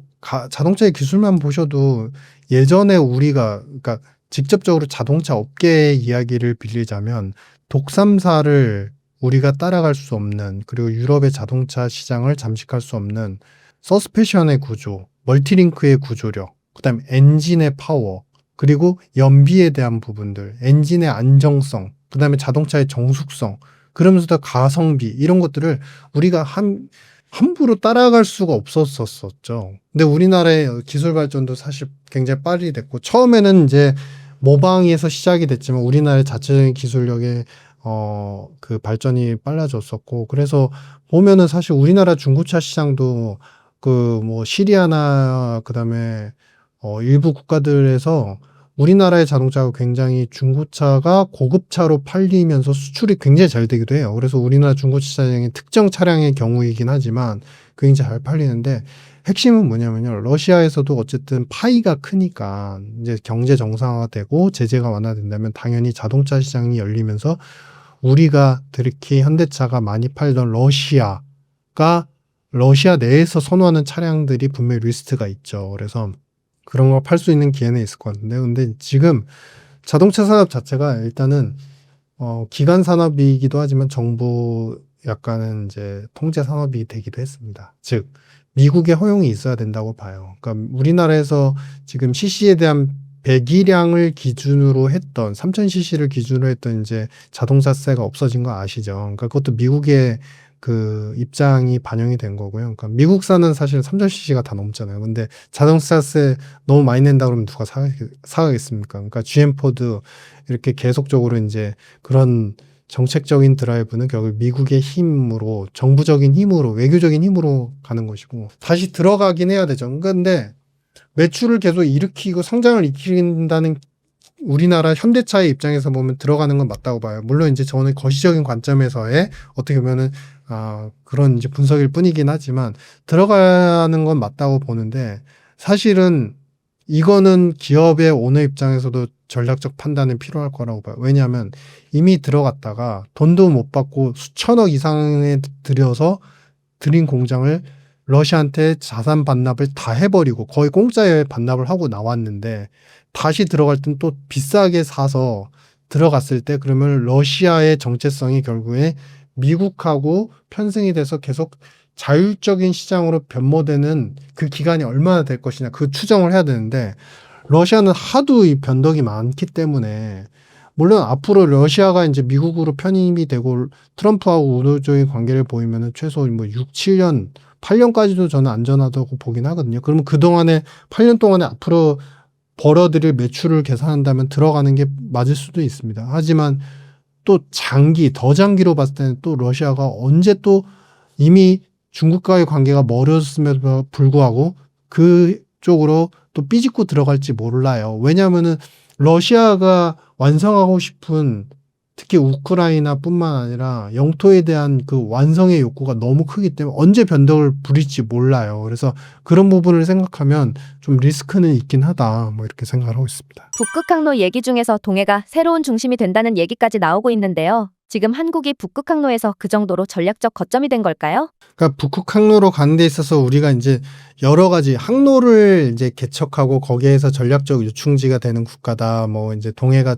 자동차의 기술만 보셔도 예전에 그러니까 직접적으로 자동차 업계의 이야기를 빌리자면, 독삼사를 우리가 따라갈 수 없는, 그리고 유럽의 자동차 시장을 잠식할 수 없는 서스펜션의 구조, 멀티링크의 구조력, 그다음에 엔진의 파워, 그리고 연비에 대한 부분들, 엔진의 안정성, 그다음에 자동차의 정숙성, 그러면서도 가성비 이런 것들을 우리가 함부로 따라갈 수가 없었었죠. 근데 우리나라의 기술 발전도 사실 굉장히 빨리 됐고 처음에는 이제 모방에서 시작이 됐지만 우리나라의 자체적인 기술력의 그 발전이 빨라졌었고 그래서 보면은 사실 우리나라 중고차 시장도 그 뭐 시리아나 그다음에 일부 국가들에서 우리나라의 자동차가 굉장히 중고차가 고급차로 팔리면서 수출이 굉장히 잘 되기도 해요. 그래서 우리나라 중고차 시장이 특정 차량의 경우이긴 하지만 굉장히 잘 팔리는데 핵심은 뭐냐면요. 러시아에서도 어쨌든 파이가 크니까 이제 경제 정상화가 되고 제재가 완화된다면 당연히 자동차 시장이 열리면서 우리가 특히 현대차가 많이 팔던 러시아 내에서 선호하는 차량들이 분명히 리스트가 있죠. 그래서 그런 걸 팔 수 있는 기회는 있을 것 같은데, 근데 지금 자동차 산업 자체가 일단은 기간 산업이기도 하지만 정부 약간은 이제 통제 산업이 되기도 했습니다. 즉 미국의 허용이 있어야 된다고 봐요. 그러니까 우리나라에서 지금 CC에 대한 배기량을 기준으로 했던 3000cc를 기준으로 했던 이제 자동차세가 없어진 거 아시죠? 그러니까 그것도 미국의 그 입장이 반영이 된 거고요. 그러니까 미국산은 사실 3000cc가 다 넘잖아요. 근데 자동차세 너무 많이 낸다 그러면 누가 사가겠습니까? 그러니까 GM 포드 이렇게 계속적으로 이제 그런 정책적인 드라이브는 결국 미국의 힘으로 정부적인 힘으로 외교적인 힘으로 가는 것이고 다시 들어가긴 해야 되죠. 근데 매출을 계속 일으키고 성장을 일으킨다는 우리나라 현대차의 입장에서 보면 들어가는 건 맞다고 봐요. 물론 이제 저는 거시적인 관점에서의 어떻게 보면은 그런 이제 분석일 뿐이긴 하지만 들어가는 건 맞다고 보는데 사실은 이거는 기업의 오너 입장에서도 전략적 판단이 필요할 거라고 봐요. 왜냐하면 이미 들어갔다가 돈도 못 받고 수천억 이상에 들여서 들인 공장을 러시아한테 자산 반납을 다 해버리고 거의 공짜에 반납을 하고 나왔는데 다시 들어갈 땐 또 비싸게 사서 들어갔을 때 그러면 러시아의 정체성이 결국에 미국하고 편승이 돼서 계속 자율적인 시장으로 변모되는 그 기간이 얼마나 될 것이냐 그 추정을 해야 되는데 러시아는 하도 이 변덕이 많기 때문에 물론 앞으로 러시아가 이제 미국으로 편입이 되고 트럼프하고 우호적인 관계를 보이면은 최소 뭐 6, 7년, 8년까지도 저는 안전하다고 보긴 하거든요. 그러면 그동안에 8년 동안에 앞으로 벌어들일 매출을 계산한다면 들어가는 게 맞을 수도 있습니다. 하지만 또 더 장기로 봤을 때는 또 러시아가 언제 또 이미 중국과의 관계가 멀어졌음에도 불구하고 그쪽으로 또 삐집고 들어갈지 몰라요. 왜냐하면은 러시아가 완성하고 싶은 특히 우크라이나뿐만 아니라 영토에 대한 그 완성의 욕구가 너무 크기 때문에 언제 변덕을 부릴지 몰라요. 그래서 그런 부분을 생각하면 좀 리스크는 있긴 하다. 뭐 이렇게 생각을 하고 있습니다. 북극 항로 얘기 중에서 동해가 새로운 중심이 된다는 얘기까지 나오고 있는데요. 지금 한국이 북극 항로에서 그 정도로 전략적 거점이 된 걸까요? 그러니까 북극 항로로 가는 데 있어서 우리가 이제 여러 가지 항로를 이제 개척하고 거기에서 전략적 요충지가 되는 국가다. 뭐 이제 동해가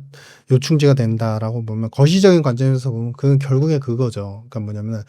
요충지가 된다라고 보면 거시적인 관점에서 보면 그건 결국에 그거죠. 그러니까 뭐냐면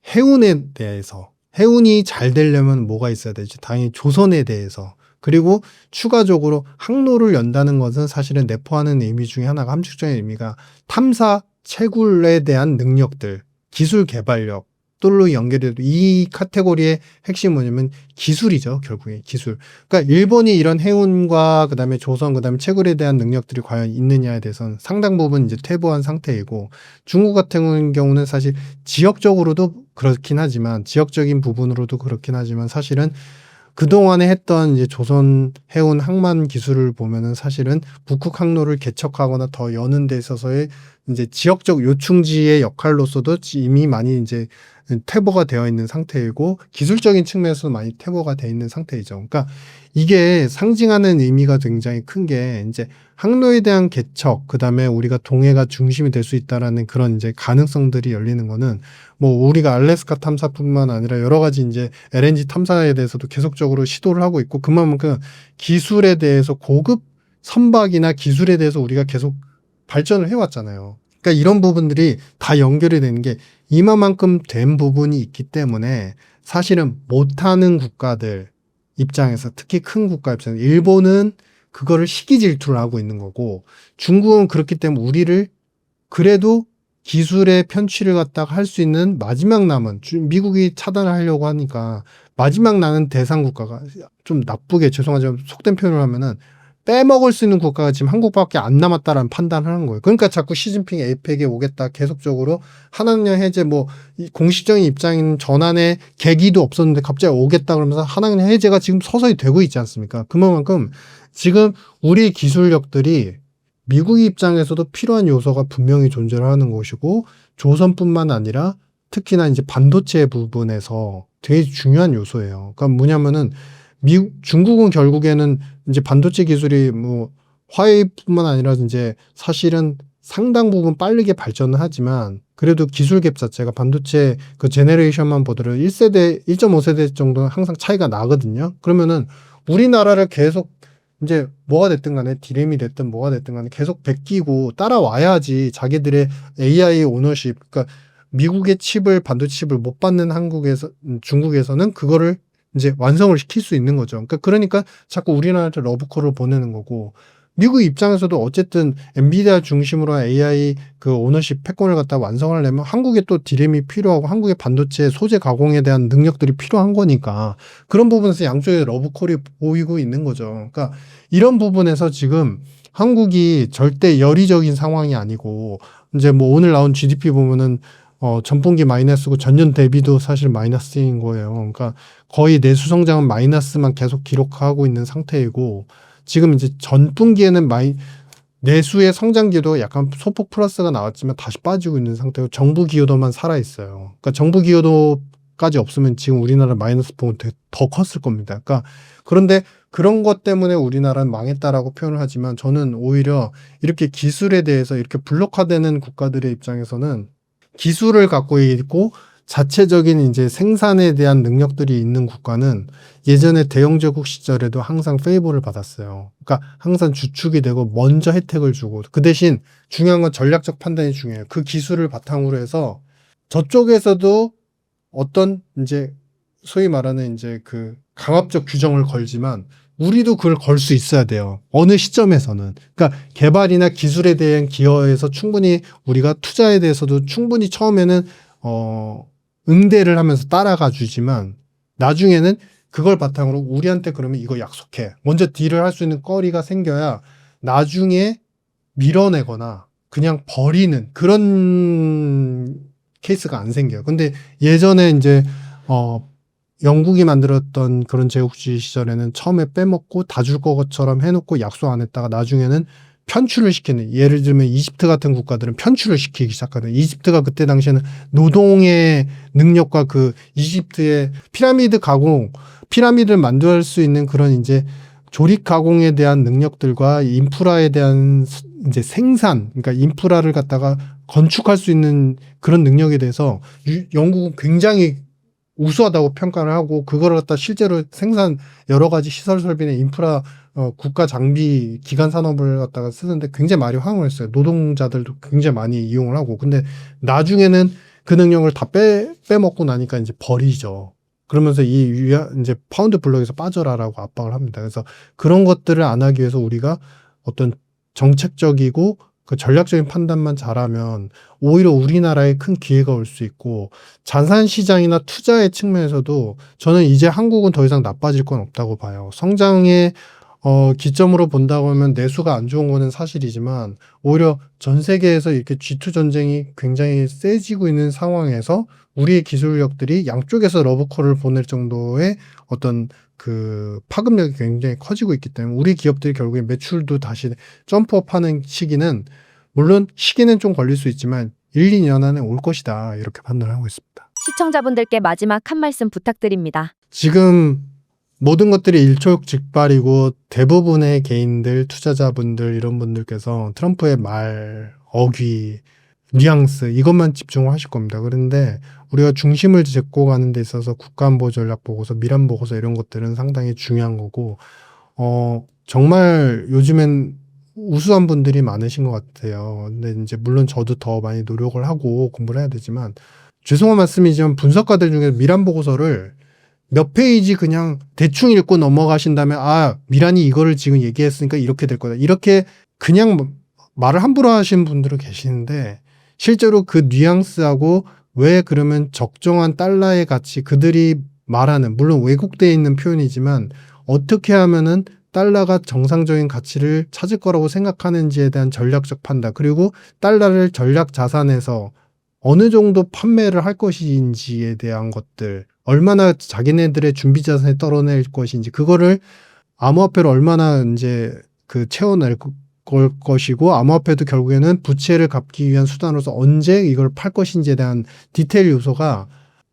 해운에 대해서 해운이 잘 되려면 뭐가 있어야 되지? 당연히 조선에 대해서 그리고 추가적으로 항로를 연다는 것은 사실은 내포하는 의미 중에 하나가 함축적인 의미가 탐사 채굴에 대한 능력들, 기술 개발력, 로 연결해도 이 카테고리의 핵심이 뭐냐면 기술이죠. 결국에 기술. 그러니까 일본이 이런 해운과 그다음에 조선 그다음에 채굴에 대한 능력들이 과연 있느냐에 대해서는 상당 부분 이제 퇴보한 상태이고 중국 같은 경우는 사실 지역적으로도 그렇긴 하지만 지역적인 부분으로도 그렇긴 하지만 사실은 그동안에 했던 이제 조선 해운 항만 기술을 보면은 사실은 북극 항로를 개척하거나 더 여는 데 있어서의 이제 지역적 요충지의 역할로서도 이미 많이 이제 퇴보가 되어 있는 상태이고 기술적인 측면에서도 많이 퇴보가 되어 있는 상태이죠. 그러니까 이게 상징하는 의미가 굉장히 큰 게 이제 항로에 대한 개척, 그다음에 우리가 동해가 중심이 될 수 있다라는 그런 이제 가능성들이 열리는 거는 뭐 우리가 알래스카 탐사뿐만 아니라 여러 가지 이제 LNG 탐사에 대해서도 계속적으로 시도를 하고 있고 그만큼 기술에 대해서 고급 선박이나 기술에 대해서 우리가 계속 발전을 해왔잖아요. 그러니까 이런 부분들이 다 연결이 되는 게 이만큼 된 부분이 있기 때문에 사실은 못하는 국가들 입장에서 특히 큰 국가 입장에서 일본은 그거를 시기 질투를 하고 있는 거고 중국은 그렇기 때문에 우리를 그래도 기술의 편취를 갖다가 할 수 있는 마지막 남은 미국이 차단을 하려고 하니까 마지막 남은 대상 국가가 좀 나쁘게 죄송하지만 속된 표현을 하면은 빼먹을 수 있는 국가가 지금 한국밖에 안 남았다라는 판단을 하는 거예요. 그러니까 자꾸 시진핑 에이펙에 오겠다 계속적으로 한학년 해제 뭐 공식적인 입장인 전환의 계기도 없었는데 갑자기 오겠다 그러면서 한학년 해제가 지금 서서히 되고 있지 않습니까? 그만큼 지금 우리 기술력들이 미국 입장에서도 필요한 요소가 분명히 존재를 하는 것이고 조선뿐만 아니라 특히나 이제 반도체 부분에서 되게 중요한 요소예요. 그러니까 뭐냐면은 중국은 결국에는 이제 반도체 기술이 뭐 화웨이뿐만 아니라 이제 사실은 상당 부분 빠르게 발전을 하지만 그래도 기술 갭 자체가 반도체 그 제네레이션만 보더라도 1세대, 1.5세대 정도는 항상 차이가 나거든요. 그러면은 우리나라를 계속 이제 뭐가 됐든 간에 디램이 됐든 뭐가 됐든 간에 계속 베끼고 따라와야지 자기들의 AI 오너십, 그러니까 미국의 반도체 칩을 못 받는 중국에서는 그거를 이제 완성을 시킬 수 있는 거죠. 그러니까 자꾸 우리나라한테 러브콜을 보내는 거고 미국 입장에서도 어쨌든 엔비디아 중심으로 AI 그 오너십 패권을 갖다 완성하려면 한국에 또 디램이 필요하고 한국의 반도체 소재 가공에 대한 능력들이 필요한 거니까 그런 부분에서 양쪽에 러브콜이 보이고 있는 거죠. 그러니까 이런 부분에서 지금 한국이 절대 열의적인 상황이 아니고 이제 뭐 오늘 나온 GDP 보면은 전분기 마이너스고 전년 대비도 사실 마이너스인 거예요. 그러니까 거의 내수 성장은 마이너스만 계속 기록하고 있는 상태이고 지금 이제 전분기에는 내수의 성장 기여도 약간 소폭 플러스가 나왔지만 다시 빠지고 있는 상태고 정부 기여도만 살아 있어요. 그러니까 정부 기여도까지 없으면 지금 우리나라 마이너스 보면 더 컸을 겁니다. 그러니까 그런데 그런 것 때문에 우리나라는 망했다라고 표현을 하지만 저는 오히려 이렇게 기술에 대해서 이렇게 블록화되는 국가들의 입장에서는 기술을 갖고 있고 자체적인 이제 생산에 대한 능력들이 있는 국가는 예전에 대영제국 시절에도 항상 페이버를 받았어요. 그러니까 항상 주축이 되고 먼저 혜택을 주고 그 대신 중요한 건 전략적 판단이 중요해요. 그 기술을 바탕으로 해서 저쪽에서도 어떤 이제 소위 말하는 이제 그 강압적 규정을 걸지만 우리도 그걸 걸 수 있어야 돼요. 어느 시점에서는. 그러니까 개발이나 기술에 대한 기여에서 충분히 우리가 투자에 대해서도 충분히 처음에는 응대를 하면서 따라가 주지만 나중에는 그걸 바탕으로 우리한테 그러면 이거 약속해. 먼저 딜을 할 수 있는 거리가 생겨야 나중에 밀어내거나 그냥 버리는 그런 케이스가 안 생겨요. 근데 예전에 이제 영국이 만들었던 그런 제국주의 시절에는 처음에 빼먹고 다 줄 것처럼 해놓고 약속 안 했다가 나중에는 편출을 시키는, 예를 들면 이집트 같은 국가들은 편출을 시키기 시작하는, 이집트가 그때 당시에는 노동의 능력과 그 이집트의 피라미드를 만들 수 있는 그런 이제 조립 가공에 대한 능력들과 인프라에 대한 이제 생산, 그러니까 인프라를 갖다가 건축할 수 있는 그런 능력에 대해서 영국은 굉장히 우수하다고 평가를 하고, 그걸 갖다 실제로 생산 여러 가지 시설 설비나 인프라, 국가 장비 기간 산업을 갖다가 쓰는데 굉장히 많이 활용을 했어요. 노동자들도 굉장히 많이 이용을 하고. 근데 나중에는 그 능력을 다 빼먹고 나니까 이제 버리죠. 그러면서 이제 파운드 블록에서 빠져라라고 압박을 합니다. 그래서 그런 것들을 안 하기 위해서 우리가 어떤 정책적이고 그 전략적인 판단만 잘하면 오히려 우리나라에 큰 기회가 올 수 있고, 자산 시장이나 투자의 측면에서도 저는 이제 한국은 더 이상 나빠질 건 없다고 봐요. 성장의 기점으로 본다고 하면 내수가 안 좋은 거는 사실이지만, 오히려 전 세계에서 이렇게 G2 전쟁이 굉장히 세지고 있는 상황에서 우리의 기술력들이 양쪽에서 러브콜을 보낼 정도의 어떤 그 파급력이 굉장히 커지고 있기 때문에 우리 기업들이 결국에 매출도 다시 점프업하는 시기는, 물론 시기는 좀 걸릴 수 있지만 1, 2년 안에 올 것이다, 이렇게 판단을 하고 있습니다. 시청자분들께 마지막 한 말씀 부탁드립니다. 지금 모든 것들이 일촉즉발이고 대부분의 개인들, 투자자분들 이런 분들께서 트럼프의 말, 어귀, 뉘앙스 이것만 집중을 하실 겁니다. 그런데 우리가 중심을 잡고 가는 데 있어서 국가안보 전략 보고서, 미란 보고서 이런 것들은 상당히 중요한 거고, 정말 요즘엔 우수한 분들이 많으신 것 같아요. 근데 이제 물론 저도 더 많이 노력을 하고 공부를 해야 되지만, 죄송한 말씀이지만 분석가들 중에 미란 보고서를 몇 페이지 그냥 대충 읽고 넘어가신 다음에, 미란이 이거를 지금 얘기했으니까 이렇게 될 거다, 이렇게 그냥 말을 함부로 하시는 분들은 계시는데, 실제로 그 뉘앙스하고 왜 그러면 적정한 달러의 가치, 그들이 말하는, 물론 왜곡되어 있는 표현이지만 어떻게 하면은 달러가 정상적인 가치를 찾을 거라고 생각하는지에 대한 전략적 판단, 그리고 달러를 전략 자산에서 어느 정도 판매를 할 것인지에 대한 것들, 얼마나 자기네들의 준비 자산에 떨어낼 것인지, 그거를 암호화폐를 얼마나 이제 그 채워낼 걸 것이고, 암호화폐도 결국에는 부채를 갚기 위한 수단으로서 언제 이걸 팔 것인지에 대한 디테일 요소가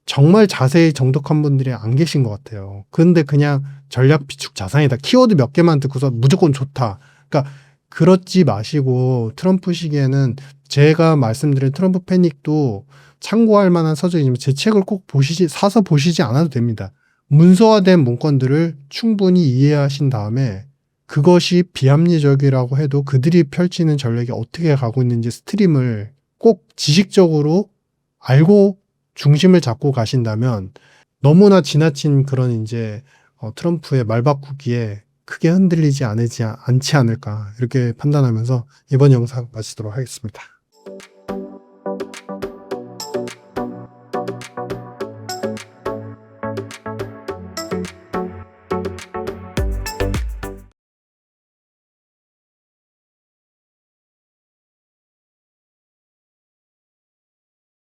정말 자세히 정독한 분들이 안 계신 것 같아요. 근데 그냥 전략 비축 자산이다, 키워드 몇 개만 듣고서 무조건 좋다, 그러니까 그렇지 마시고, 트럼프 시기에는 제가 말씀드린 트럼프 패닉도 참고할 만한 서적이지만 제 책을 꼭 사서 보시지 않아도 됩니다. 문서화된 문건들을 충분히 이해하신 다음에 그것이 비합리적이라고 해도 그들이 펼치는 전략이 어떻게 가고 있는지 스트림을 꼭 지식적으로 알고 중심을 잡고 가신다면 너무나 지나친 그런 이제 트럼프의 말 바꾸기에 크게 흔들리지 않지 않을까, 이렇게 판단하면서 이번 영상 마치도록 하겠습니다.